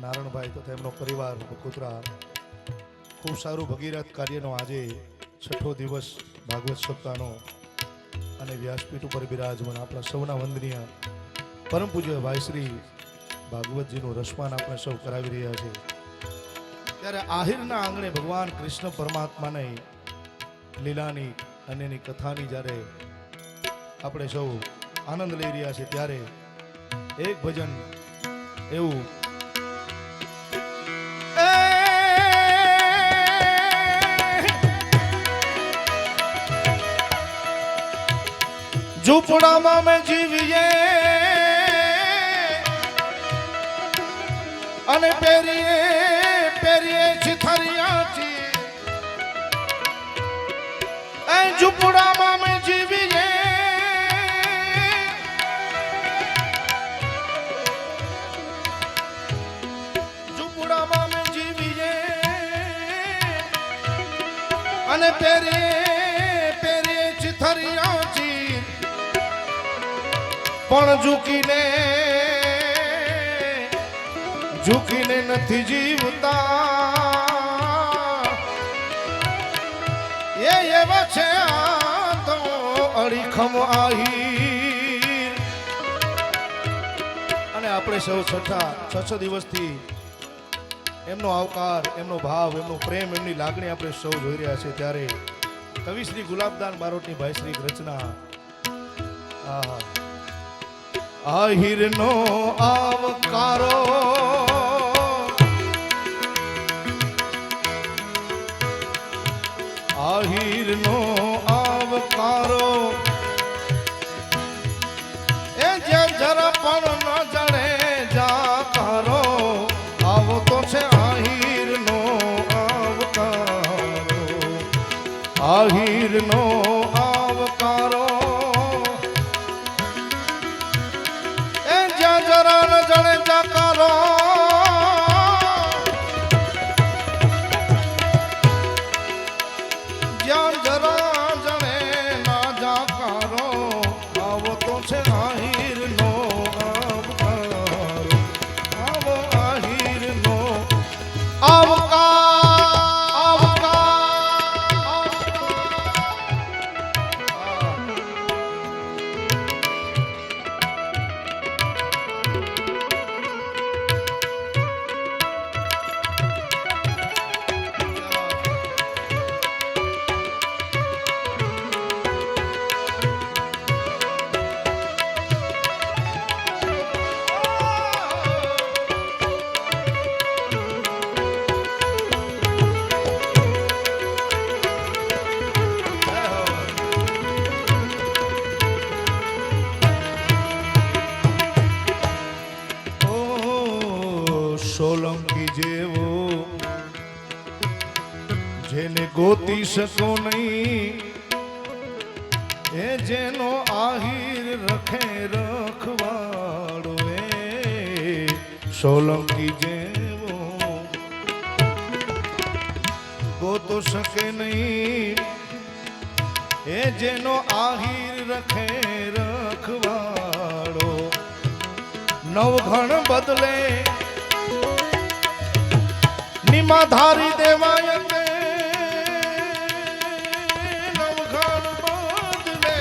નારણભાઈ તથા એમનો પરિવાર બકુત્રા ખૂબ સારું ભગીરથ કાર્યનો આજે 6ઠો દિવસ ભાગવત સપ્તાહનો અને વ્યાસપીઠ ઉપર બિરાજમાન આપણા સૌના વંદનીય પરમ પૂજ્ય ભાઈ શ્રી ભાગવતજીનું રસપાન આપણે સૌ કરાવી રહ્યા છે ત્યારે આહિરના આંગણે ભગવાન કૃષ્ણ પરમાત્માને લીલાની અન્યની કથાની જ્યારે આપણે સૌ આનંદ લઈ રહ્યા છે ત્યારે એક ભજન એવું ઝૂંપડામાં મેં જીવીએ અને પેરીએ પેરીએ છીથરિયા છી ઝૂંપડામાં મેં જીવીએ પણ ઝૂકીને નથી જીવતા એ એવા છે આ તો અડીખમ આહીર. અને આપણે સૌ છ દિવસથી એમનો આવકાર, એમનો ભાવ, એમનો પ્રેમ, એમની લાગણી આપણે સૌ જોઈ રહ્યા છે. ત્યારે કવિ શ્રી ગુલાબદાન બારોટની ભાઈ શ્રી રચના આહિરનો આવકારો આહિરનો આવકારો એ જે જરા પણ ન જાણે જાકારો આવો તો છે આહિરનો આવકારો આહિરનો આવકારો એ જ્યાં જરા ન જાણે જાકારો જ્યાં જરા જાણે ના જાકારો આવો તો છે આહિરનો આવકારો આવો આહિરનો સોલંકી જેવો જેને ગોતી શકો નહીં એ જેનો આહિર રખે રખવાડો એ સોલંકી જેવો ગોતો શકે નહીં એ જેનો આહિર રખે રખવાડો નવઘણ બદલે નિમાધારી દેવાય તે નવઘણ બદલે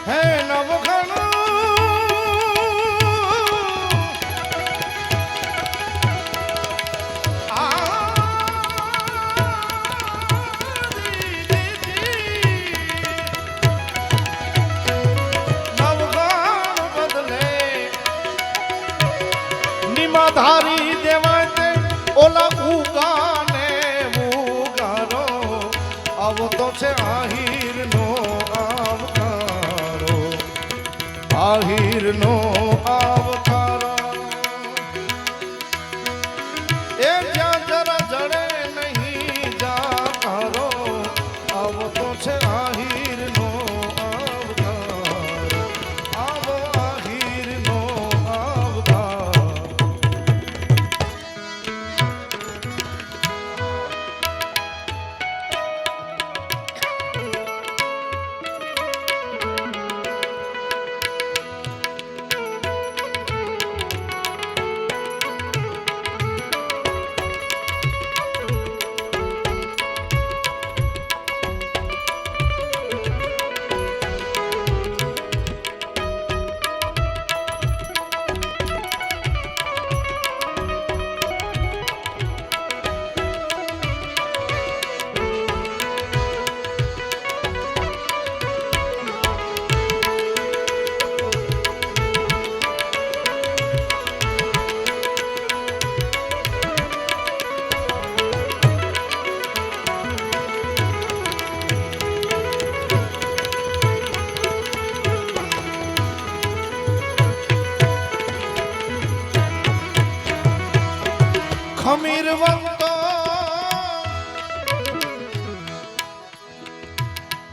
હે નવઘણ ધારી દેવાય તે ઓલા ઉગાને ઉગારો આવો તો છે આહિરનો આવકારો આહિરનો આવકારો એ જ્યાં જરા જડે નહીં જાકારો આવો તો છે આહિરનો આવકારો આવો આહિરનો આવકારો. ખમીરવંતો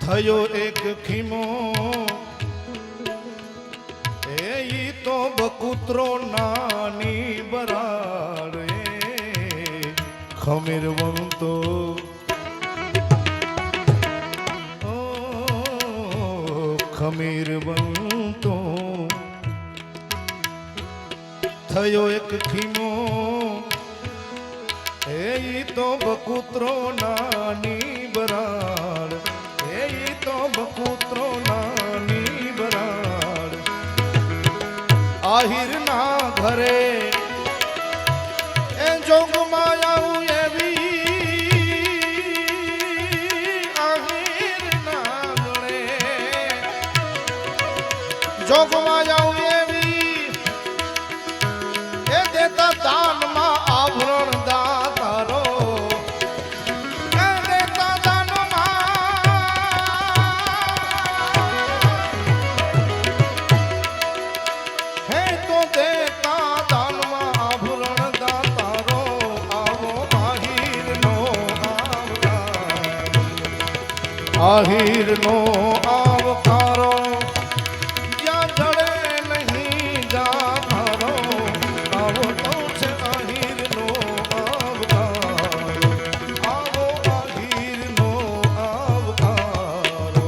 થયો એક ખીમો એ તો બકુત્રો નાની બરાડ ખમીરવંતો ખમીર બનતો થયો એક ખીમો એ તો બકુત્રો નાની બરાડ એ તો બકુત્રો નાની બરાડ આહિર ના ઘરે એ જોગમાં આવું એવી આહિર ના ગણે જોગમાં આવું એવી એ દેતા દાનમાં આભરણ દાતારો એ દેતા દાનમાં હે તો દેતા દાનમાં આભરણ દાતારો આવો આહીરનો આવકારો જ્યાં જડે નહીં જાતારો આવો તો છે આહીરનો આવકારો આવો આહીરનો આવકારો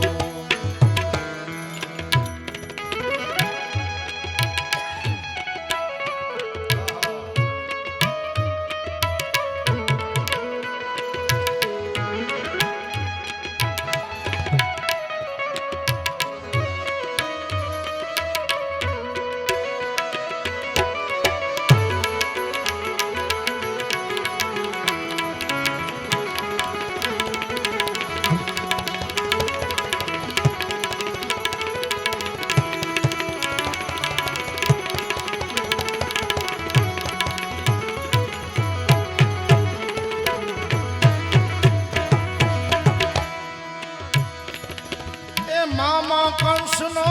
મામા કંસનો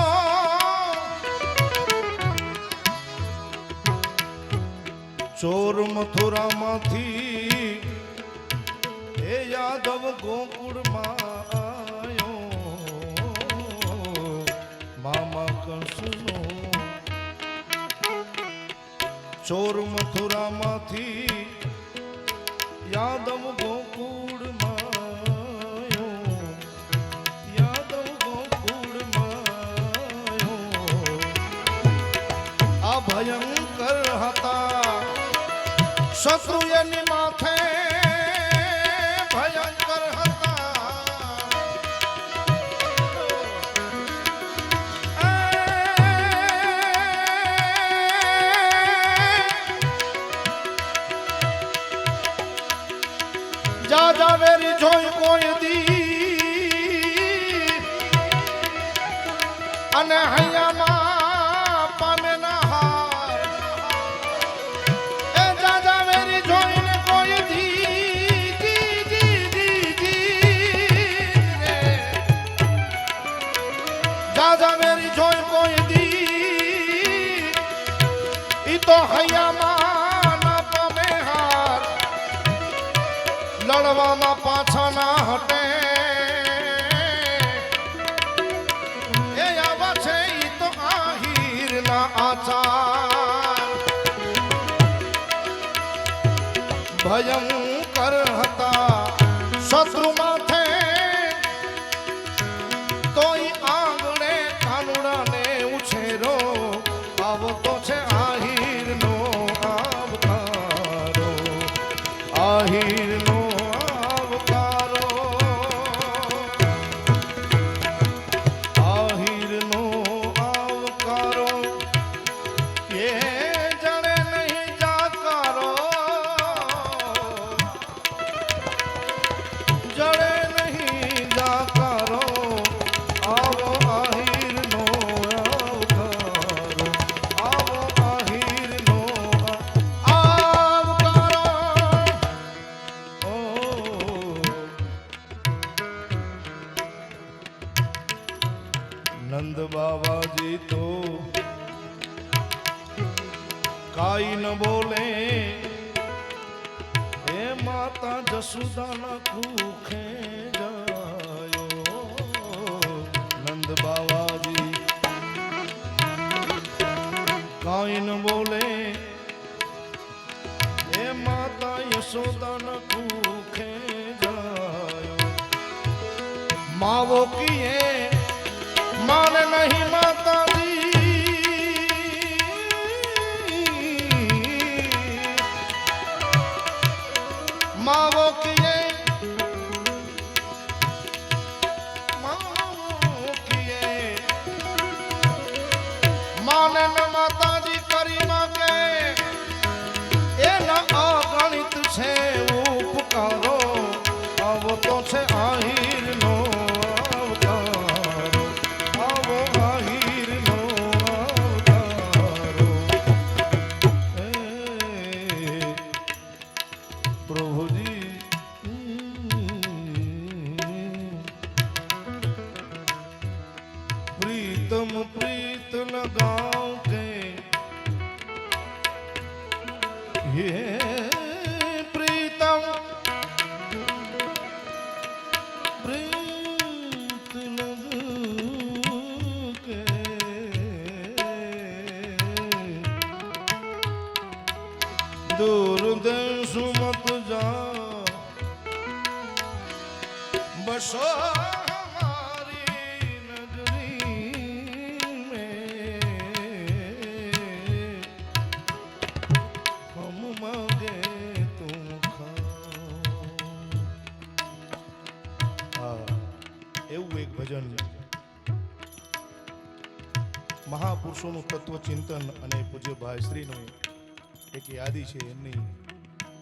ચોર મથુરામાંથી એ યાદવ ગોકુળમાં આયો મામા કંસનો ચોર મથુરામાંથી યાદવ ગોકુળમાં ભયંકર હતા શત્રુ એની માથે ભયંકર હતા જા જાવેરી જોઈ કોઈ દી અને હૈયામાં તો હૈયામાં ના પામે હાર લડવામાં પાછા ના હટે એ આવા છે ઈ તો આહીર ના આચાર ભયંકર હતા શત્રુ માથે તો ઈ આંગણે કાનુડાને ઉછેરો આવતો છે આહીરનો આવકારો આહીરનો આવકારો આહીરનો આવકારો એ જણે નહીં જાકારો જણે નહીં જાકારો આવો આહીરનો આવકારો આવો આહીરનો આવકારો ઓ નંદ બાબાજી તો કાઈ ન બોલે એ માતા જસુદાના કુખે જાયો નંદ બાબાજી કાઈ ન બોલે એ માતા યશોદાના કુખે જાયો માવો કીએ માને નહીં માતાજી માવો કિયે માને ન માતાજી કરી માગે એના અગણિત છે ઉપકારો આવો તો છે આહીરનો અવતારો આવો આહીરનો અવતારો પ્રભુજી પ્રીતમ પ્રીત लगाओ के ये प्रीतम प्रीत लगाओ के दूर देश मत जा बसो એવું એક ભજન મહાપુરુષોનું તત્વ ચિંતન અને પૂજ્ય ભાઈશ્રીનું એક યાદી છે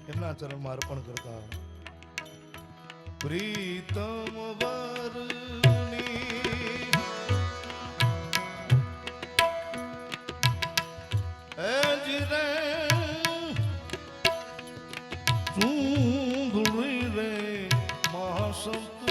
એમના ચરણમાં અર્પણ કરતા પ્રીતમ વરની એજ રે ચૂંદડી રે મહાસંત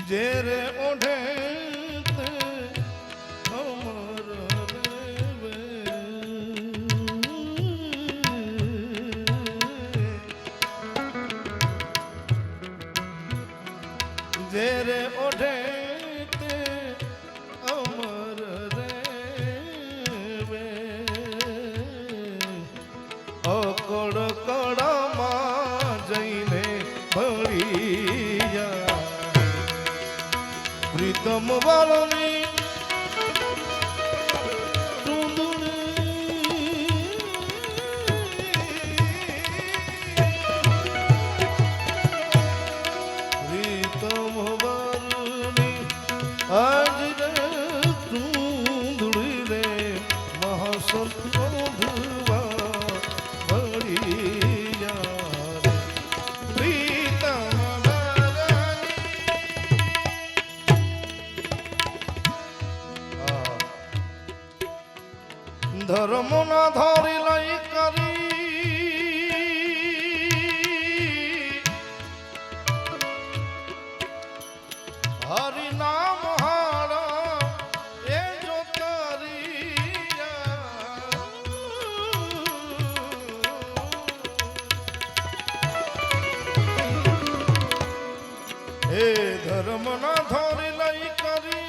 જેરે ઓઢે તે અમર રેવે જેરે ઓઢે તે અમર રેવે અકડ કડામાં જઈને ભળી પ્રીતમ વાળની પ્રીતમ વાળની આજ રે ચૂંદડી રે મહાસંત ઓઢવા ભળી પ્રીતમ ધર્મ ના ધોરી લઈ કરી હરિ નામ હારો એ જો હે ધર્મ ના ધોરી લઈ કરી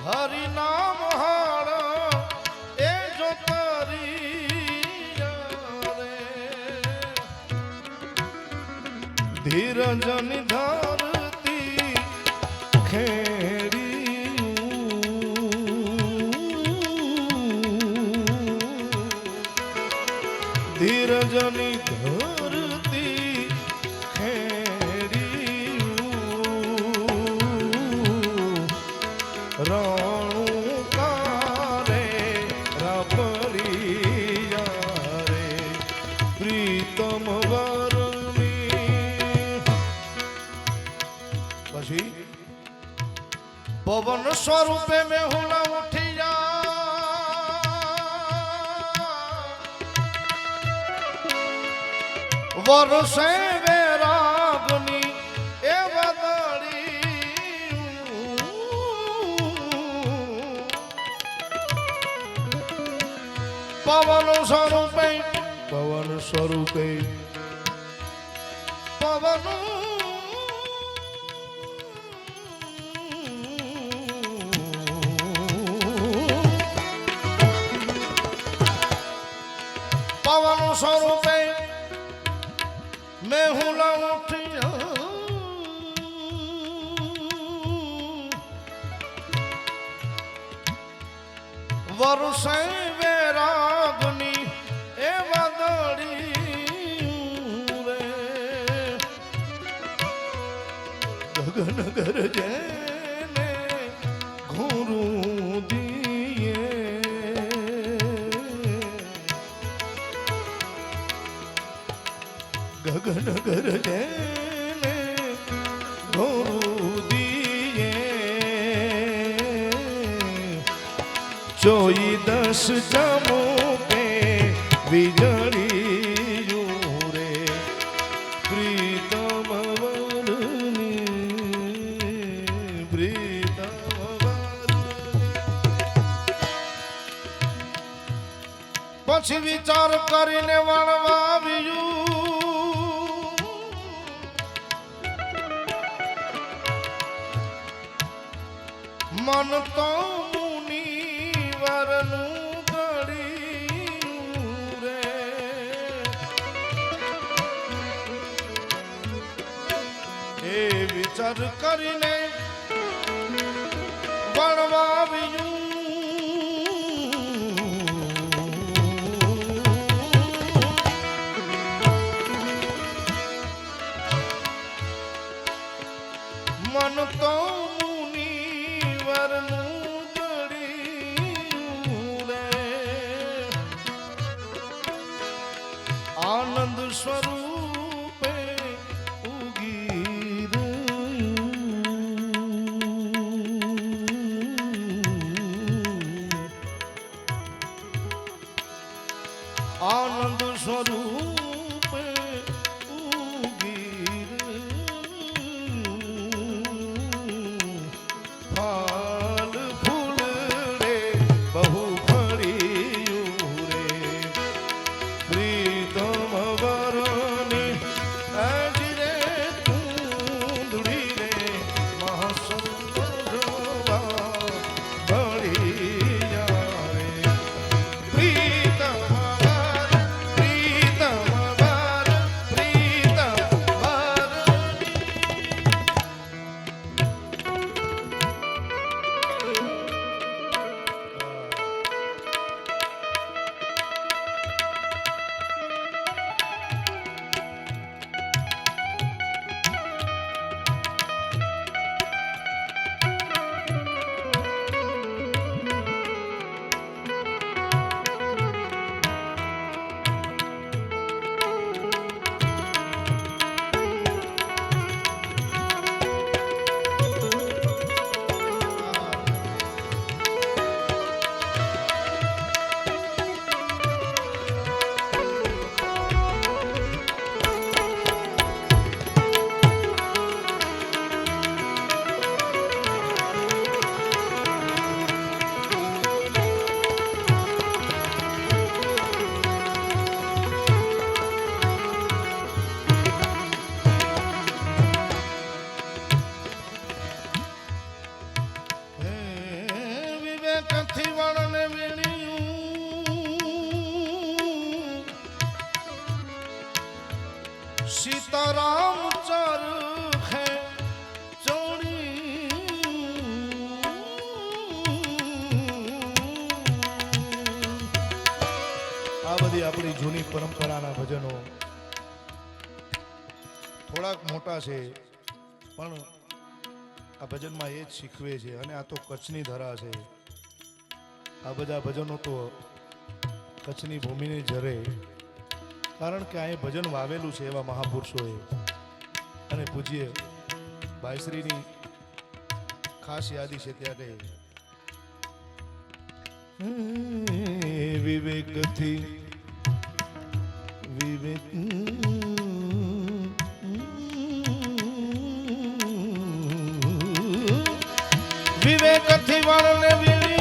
હરિ નામ હારા એ જો ધીરજની ધરતી ખેડી ધીરજની ધરતી ખેડી રાણું કારે રાપરી રે પ્રીતમ પછી પવન સ્વરૂપે મેં હુલા ઉઠી જા વરસે વેરાગની પવન સ્વરૂપે પવન સ્વરૂપે પવન પવન સ્વરૂપે મેં હું ઉઠ્યા વર્ષે વેરાગની એ વાદળી રે ગગન ગરજે ને ઘોરું દીએ ગગન ગરજે ને ઘોરું દીએ જોઈ 10 જમો કે વીજળી રે પ્રીતમ વરની પ્રીતમ પછી વિચાર કરીને વણવાવ્યું મન તો મુનિવરનું ગળ્યું રે એ વિચાર કરીને વણવાવ્યું મન તો મુનિવરનું ગળ્યું રે આનંદ સ્વરૂપે ઉગી આનંદ સ્વરૂપે ઉગી ફાલ ફૂલ રે બહુ ફળ્યું રે પ્રીતમ વરની આજી રે કુંદડી રે મહાસુંદર ભળી રે પ્રીતમ વિવેકથી વળને વીણ્યું સીતારામ ચરખે આ બધી આપણી જૂની પરંપરાના ભજનો થોડાક મોટા છે પણ આ ભજનમાં એ જ શીખવે છે અને આ તો કચ્છની ધરા છે આ બધા ભજનો તો કચ્છની ભૂમિને જરે કારણ કે અહીં ભજન વાવેલું છે એવા મહાપુરુષોએ અને પૂજ્ય ભાઈશ્રીની ખાસ યાદી છે ત્યારે વિવેકથી વિવેક વિવેકથી વળને વીણ્યું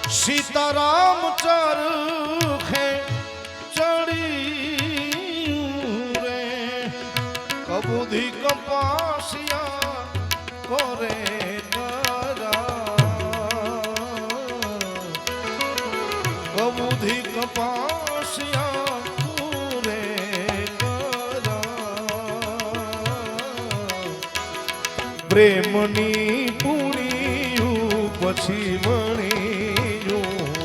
सीताराम चरखे चढ़ी रे कबूधी कपासिया करे कबूधी कपासिया करे प्रेमनी पुणियु પછી વણી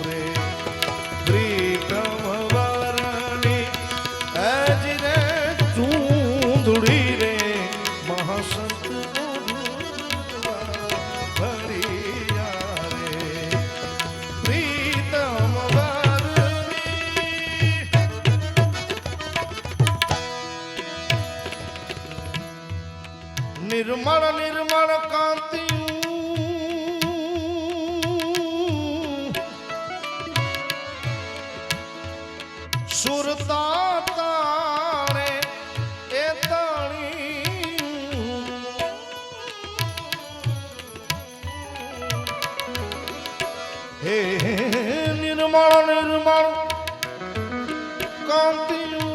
રે પ્રીતમ વરની આજ રે ચૂંદડી રે મહાસંત ભરિયા રે પ્રીતમ વરની નિર્મળ નિર્મળ કાંતિ સુરતા તારે એ તણી હે નિર્મળ નિર્મળ કાંતિયું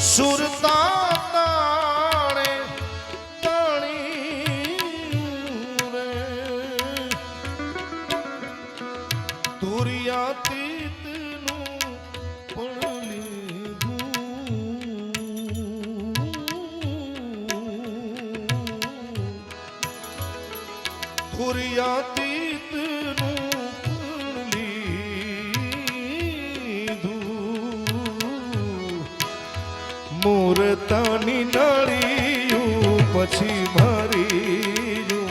સુરતા તાણે તણી રે તુરિયાતીતનું પણ લીધું તુરિયાતીતનું પણ લીધું મૂર્તની નળિયું પછી ભરી રે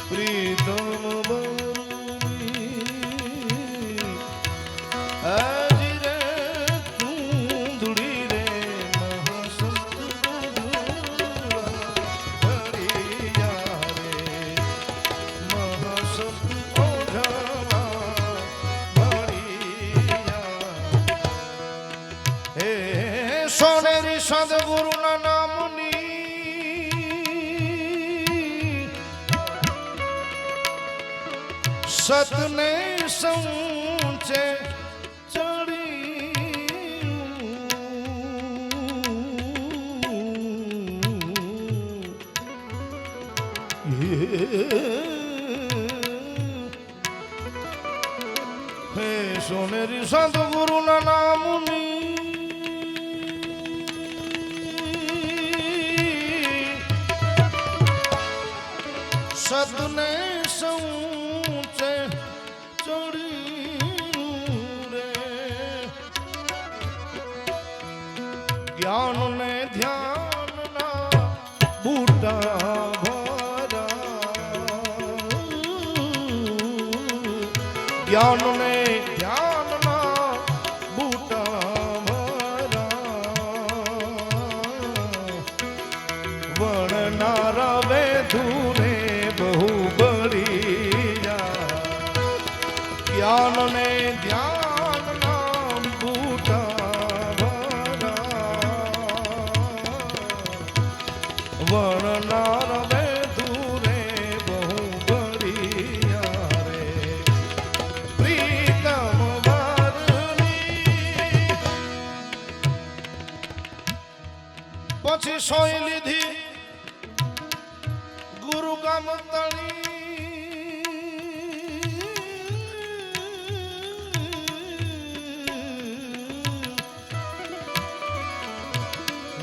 પ્રીતમ બરની આજ રે ચૂંદડી રે મહાસંત ભરિયા રે મહાસંત ઓઢવા ભરિયા હે સોનેરી સદગુરુના નામની સતને સૌચે ચડી હે સોનેરી સદગુરુના નામની સદને સૌચે ચડી રે જ્ઞાન ને ધ્યાન ના બૂટા ભરા જ્ઞાન ને ધ્યાન ના બૂટા ભરા વણનારા વેધુને બહુ બળિયા જ્ઞાન ને ધ્યાન નામ બૂટા ભરા વણનાર વેધુને બહુ બળિયા રે પ્રીતમ વરની પછી સોય લીધી ગુરુ ગામ તણી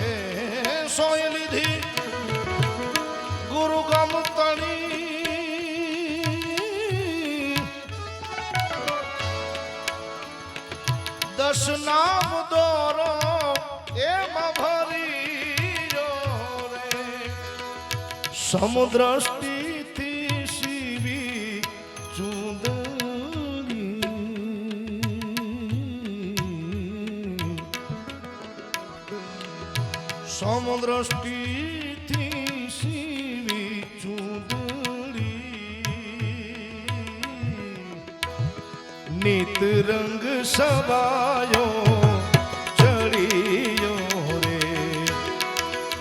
હે સોય લીધી ગુરુ ગામ તણી દસ નામ દોરો એમાં ભરી સમુદ્ર સ્થિતિ શિવી ચૂંદડી સમુદ્ર સ્થિતિ શિવી ચૂંદડી નિત રંગ સવાયો ચડિયો રે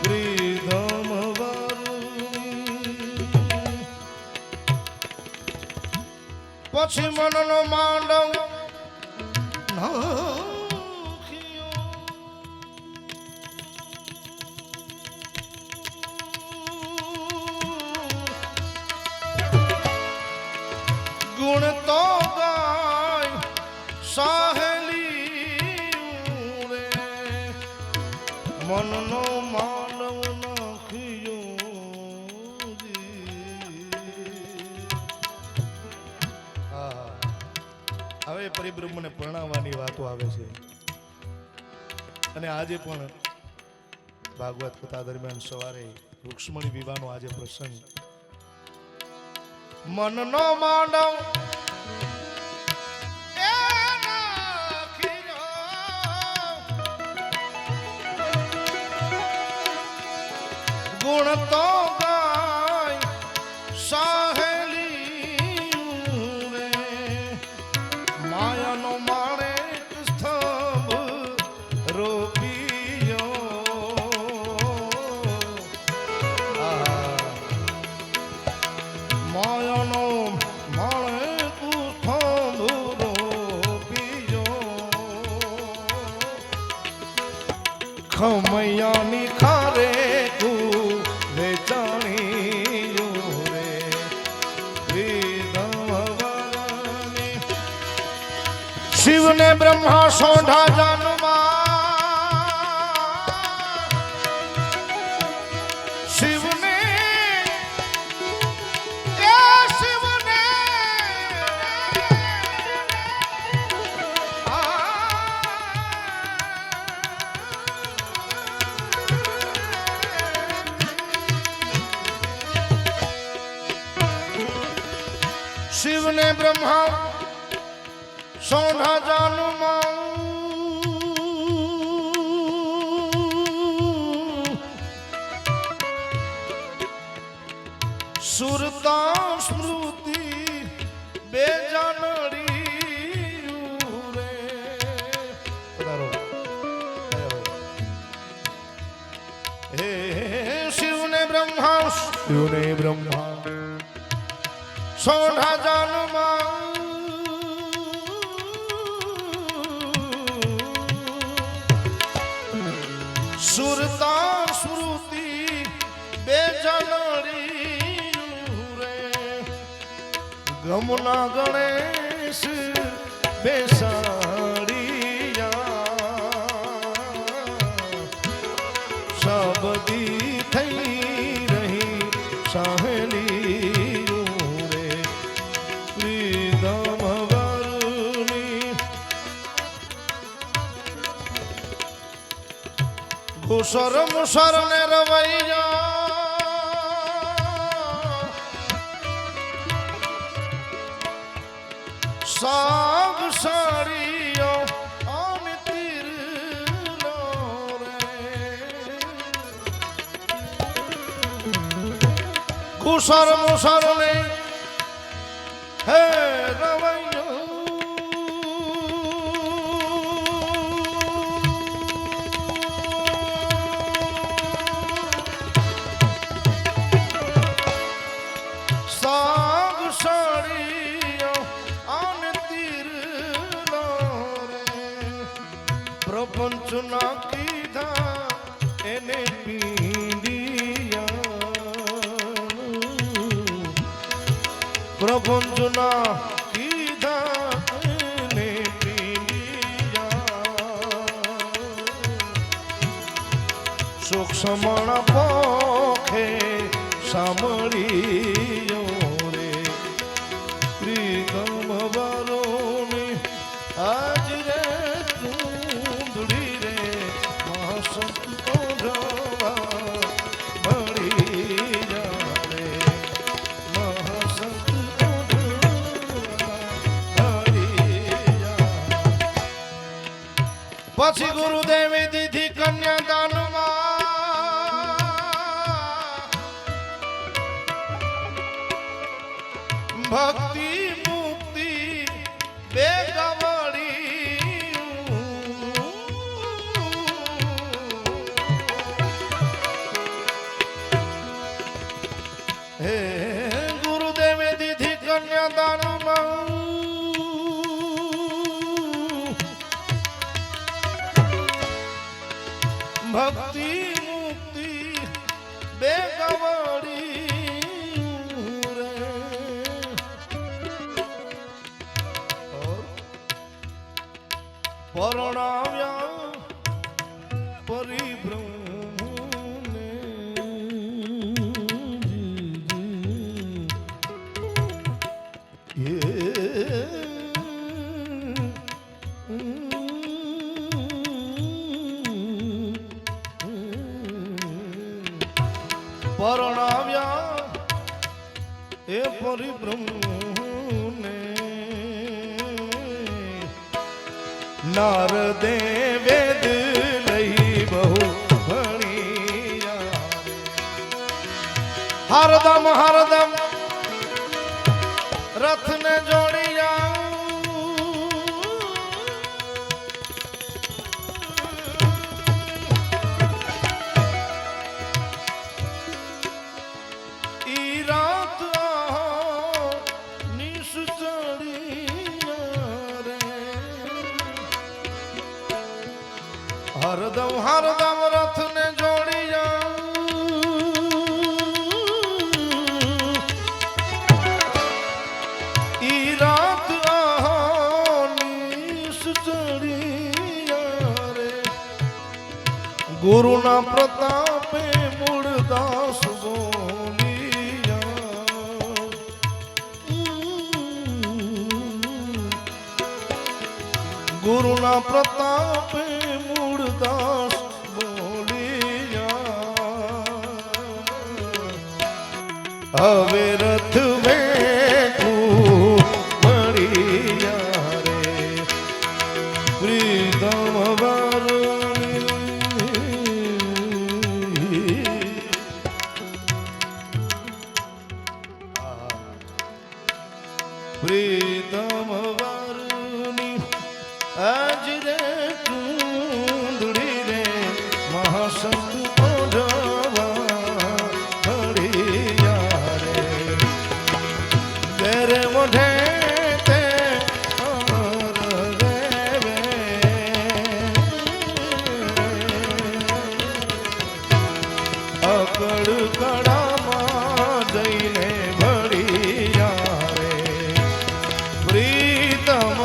પ્રીતમ વારુણી. પછી મનનો માંડવ નાખ્યો. ગુણ તો ગાય સાહેલી રે મનનો માનવ નાખ્યો. હવે પરિબ્રહ્મને પરણાવવાની વાતો આવે છે અને આજે પણ ભાગવત કથા દરમિયાન સવારે રૂક્ષ્મણી વિવાહનો આજે પ્રસંગ. મનનો માંડવ એ નાખ્યો. ગુણ તો ગાય સાહેલી રે માયાનો માણે સ્તંભ રોપ્યો. માયાનો માણે સ્તંભ રોપ્યો. ખમૈયાની ખારે વેચાણી રે પ્રીતમવરની. શિવને બ્રહ્મા સોઢા જાનમાં. શિવને એ શિવને શિવને બ્રહ્મા સોઢા જાનમાં. સુરતા સ્મૃતિ બે જાનડી રે. હે શિવને બ્રહ્મા સોઢા જાનમાં. સુરતા સ્મૃતિ બે જાનડી રે ગમના ગણેશ બેસાડિયા. સબદી થઈ રહી સાહેલી રે પ્રીતમ વારુણી. ઘુસર મુસર ને રવૈયા. સાગ સાડીઓ અને તીરલો રે. ઘુસર મુસર ને હે રવૈયો. સાગ સાડીઓ અને તીરલો રે પ્રપંચ ના કીધા એને પીડિયા. પ્રપંચ ના કીધા એને પીડિયા. સૂક્ષ્મણ પોખે સાંભળીયો રે પ્રીતમ વારુણી. આજ રે ચૂંદડી રે મહાસંતો જવા મળી જા રે. મહાસંતો જવા મળી જા. પછી ગુરુદેવે દીધી કન્યાદાનમાં. ભક્તિ મુક્તિ બે भक्ति मुक्ति बेगवड़ी रे और परणाव्या परिभ्रम ने ये પરણાવ્યા એ પરિબ્રહ્મને નારદે વેદ લઈ બહુ ભણ્યા હરદમ હરદમ રથને જોડિયા હરદમ હરદમ રથને જોડી ઈ રાત આહાનીશ ચડી રે ગુરુના પ્રતાપે મૂળદાસ ગુરુના પ્રતાપે મૂળદાસ બોલિયા હવે રથ વેઠું મળિયા રે પ્રીતમ પ્રીતમ આજ રે કુંદડી રે મહાસંત ઓઢવા હળિયા રે ઘેરે મોઢે તે અમર રેવે અકડ કડામાં જઈને ભળિયા રે પ્રીતમ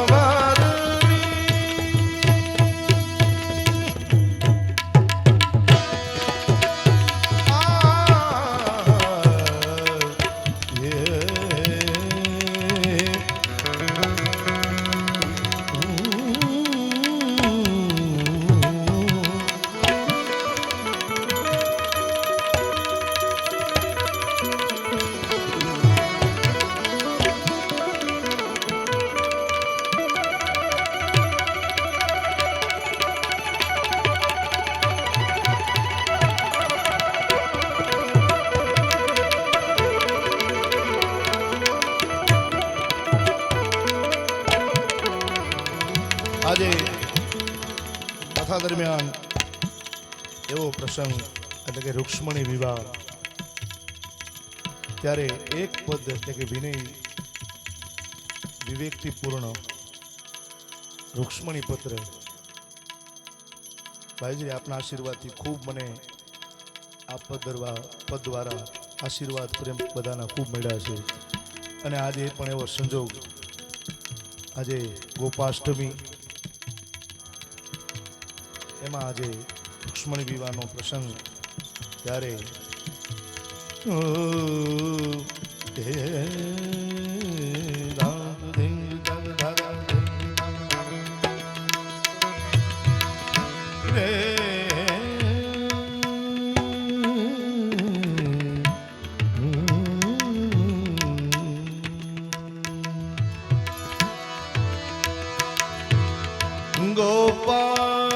આજે કથા દરમિયાન એવો પ્રસંગ એટલે કે રૂક્ષ્મણી વિવાહ ત્યારે એક પદ એટલે કે વિનય વિવેકથી પૂર્ણ રૂક્ષ્મણી પત્ર ભાઈજી આપના આશીર્વાદથી ખૂબ મને આ પદ દ્વારા આશીર્વાદ પ્રેમ બધાના ખૂબ મળ્યા છે અને આજે પણ એવો સંજોગ આજે ગોપાષ્ટમી એમાં આજે રૂક્ષ્મણી વિવાહનો પ્રસંગ ત્યારે ગોપાલ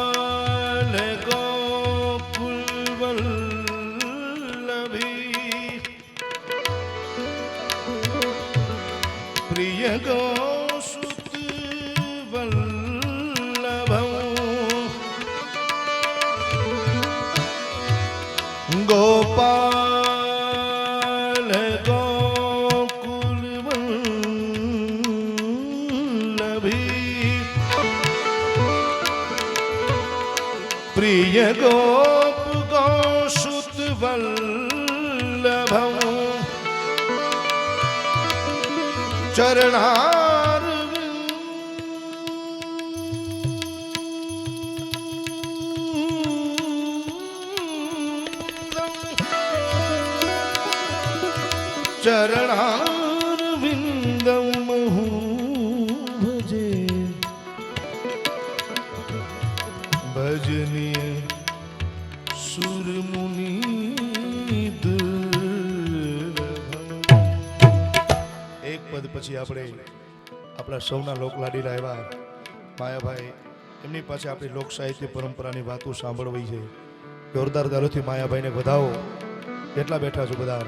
ગોકુલ વલ્લભી પ્રિય ગોસુત વલ્લભ ગોપાલ ગોકુલ વલ્લભી प्रिय गोप गौसुत वल्लभम चरणार चरणार विंदम भजे भजनीय सुर मुनि એક પદ પછી આપણે આપણા સૌના લોકલાડીલા એવા માયાભાઈ એમની પાસે આપણી લોક સાહિત્ય પરંપરાની વાતો સાંભળવી છે. જોરદાર તાળીઓથી માયાભાઈને વધાવો. કેટલા બેઠા છો બધા,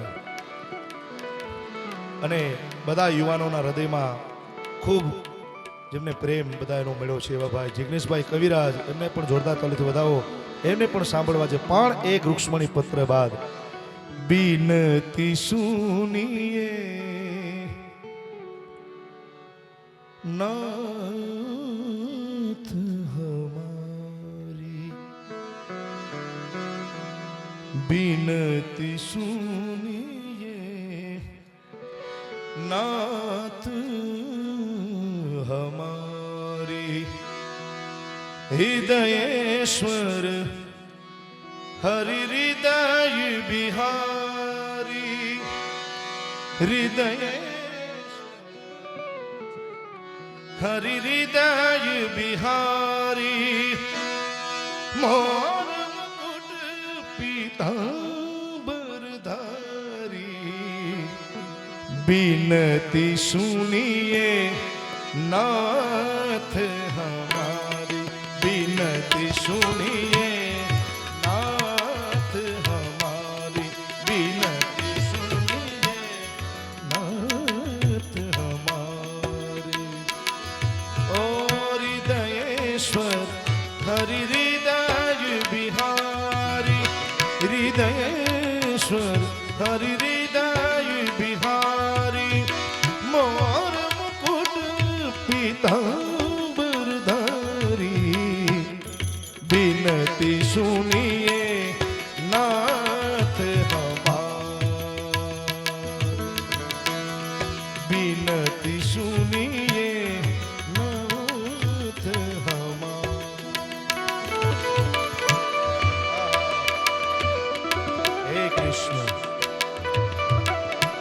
અને બધા યુવાનોના હૃદયમાં ખૂબ જેમને પ્રેમ બધા એનો મળ્યો છે એવા ભાઈ જિગ્નેશભાઈ કવિરાજ, એમને પણ જોરદાર તાળીઓથી વધાવો. એમને પણ સાંભળવા છે. પણ એક રૂક્ષ્મણી પત્ર બાદ બીનતી સુનીએ નાથ હમારી, બીનતી સુનીએ नाथ हमारी. हृदयेश्वर हरि हृदय बिहारी, हृदय हरि हृदय बिहारी. मोर मुकुट पीतांबर धारी, बिनती सुनिए नाथ हमारी, बिनती सुनिए नाथ हमारी, बिनती सुनिए नाथ हमारी. ओ हृदयेश्वर हरि हृदय बिहारी, हृदयेश्वर हरि हृदय बिहारी. मोर मुकुट पीतांबर धारी, बिनती सुनिए नाथ हमारी, बिनती सुनिए नाथ हमारी. हे कृष्ण,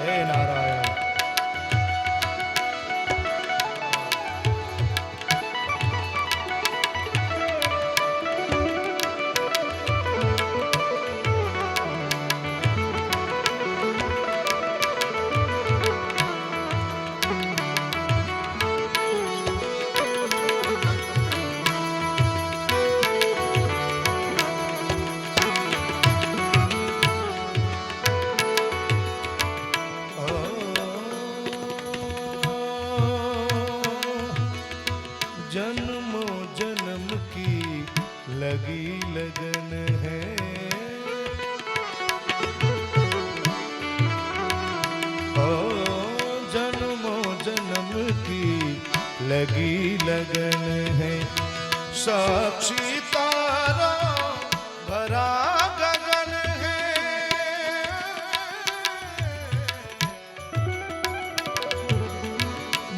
हे नारायण. जन्मों जन्म की लगी लगन है, ओ जन्मों जन्म की लगी लगन है. साक्षी तारा भरा गगन है,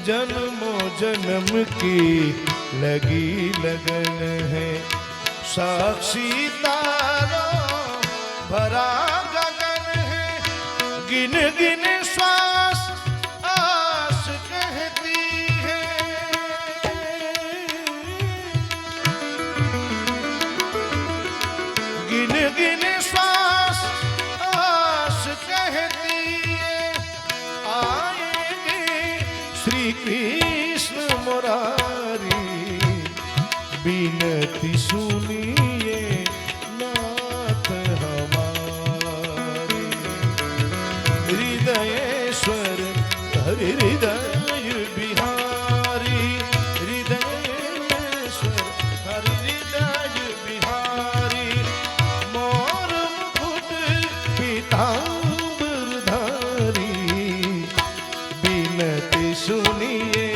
जन्मों जन्म की लगी लगन है. साक्षी तारा भरा गगन है, गिन गिन श्वास आस कहती है. गिन गिन श्वास आस कहती है. आएंगे श्री कृष्ण मुरारी, बिनती सुनिए नाथ हमारी. हृदयेश्वर हरि हृदय बिहारी, हृदयेश्वर हरि हृदय बिहारी. मोर मुकुट पीतांबर धारी, बिनती सुनिए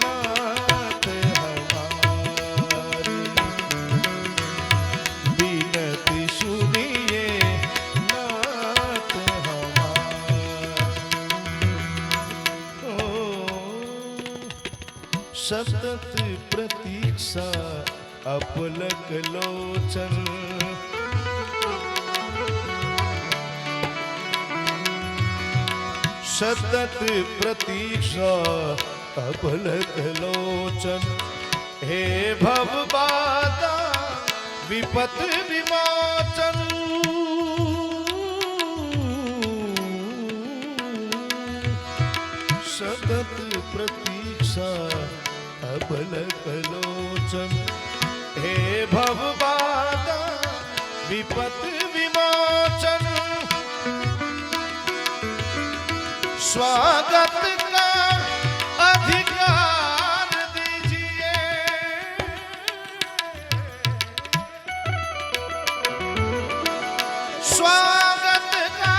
नाथ हमारी. सतत प्रतीक्षा अपलक लोचन सतत प्रतीक्षा अपलक लोचन हे भव बाधा विपत विमोचन सतत प्रतीक्षा अपलक लोचन हे भव बाधा विपत विमोचन स्वागत का अधिकार दीजिए स्वागत का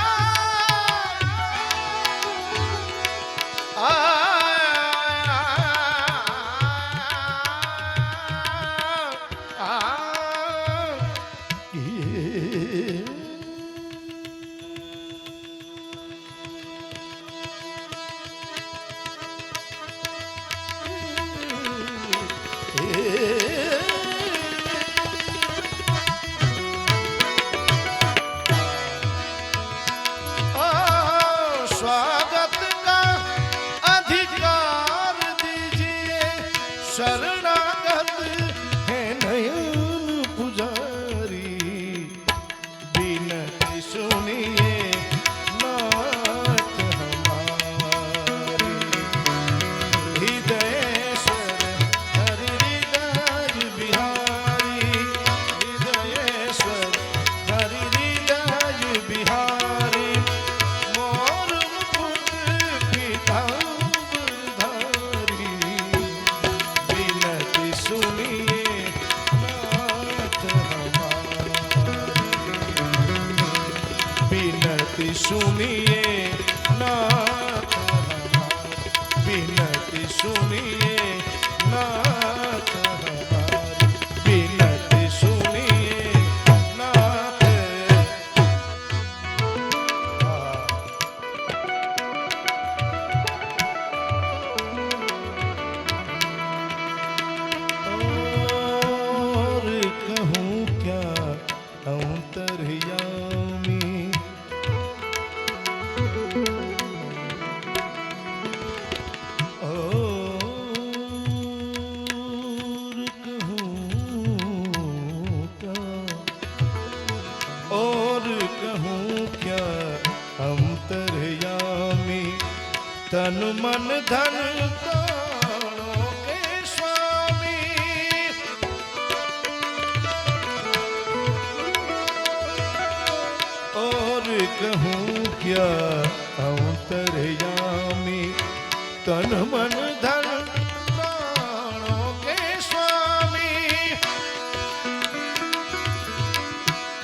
स्वागत का अधिकार दीजिए शरणागत है नयन पुजारी बिनती सुनिए नाथ हमारी हृदयेश्वर हरि हृदय बिहारी हृदयेश्वर हरि हृदय बिहारी मोर मुकुट पीताम्बरधारी बिनती सुनिए नाथ हमारी बिनती सुनिए नाथ हमारी बिनती सुनिए नाथ हमारी बिनती सुनिए नाथ और कहूँ क्या अंतर्यामी और कहूँ क्या अंतर्यामी तन मन धन प्राणों के स्वामी और कहूँ क्या अंतर्यामी तन मन धन प्राणों के स्वामी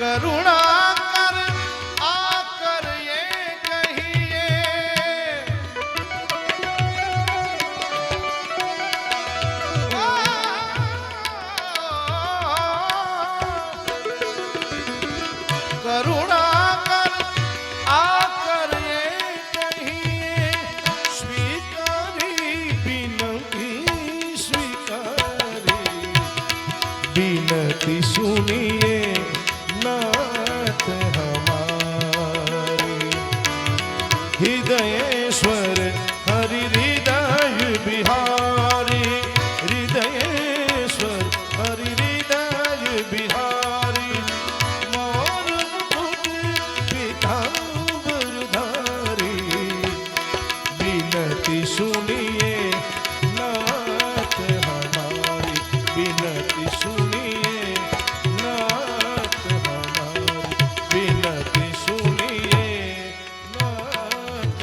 करुणा कर आकर ये कहिए करुणा कर आकर ये कहिए स्वीकारी बिनती स्वीकारी बिनती सुनिए नाथ हमारी हृदयेश्वर हरि हृदय बिहारी हृदयेश्वर हरि हृदय बिहारी मोर मुकुट पीताम्बरधारी बिनती सुनिए नाथ हमारी बिनती सुनिए नाथ हमारी बिनती सुनिए नाथ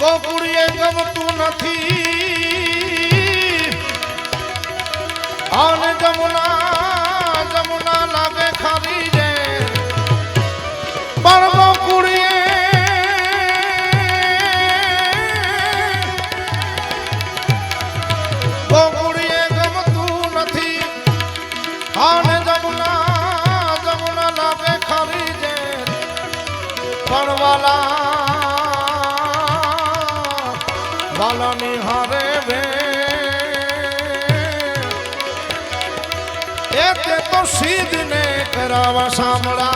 ગોકુળીએ ગમતું નથી આને જમુના જમુના લાગે ખારી વાલાની હારે વે એ તે તો સીધને કરાવા સાંભળા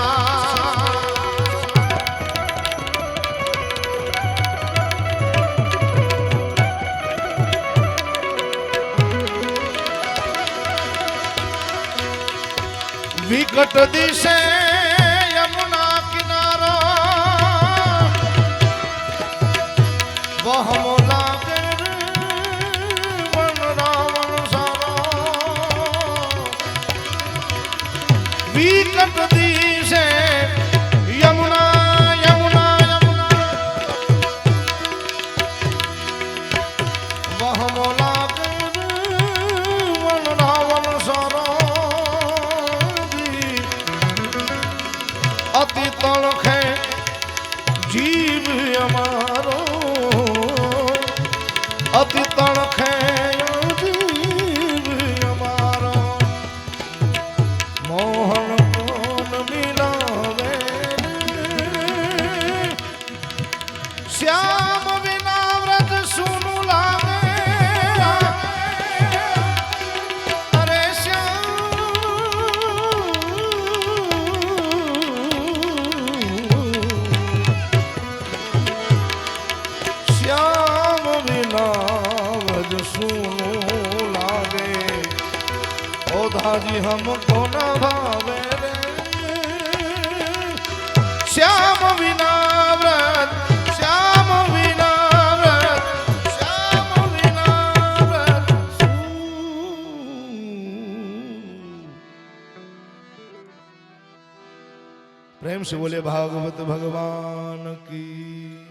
વિકટ દિશે યમુના કિનારો વહમો લાગે વન રાવણ સારો વિકટ દિશે યમુના યમુના યમુના વહમો લાગે વન રાવણ સારો અતિ તળખે જીવ અમારો અતિ તળખે જીવ અમારો મોહન કોન મિલાવે શ્યામ વિના વ્રત સુનું લાગે અરે શ્યામ વિના સુનું લાગે ઓ धाजी हमको न भावे रे श्याम विना व्रत श्याम विना व्रत श्याम विना व्रत प्रेम से बोले भागवत भगवान की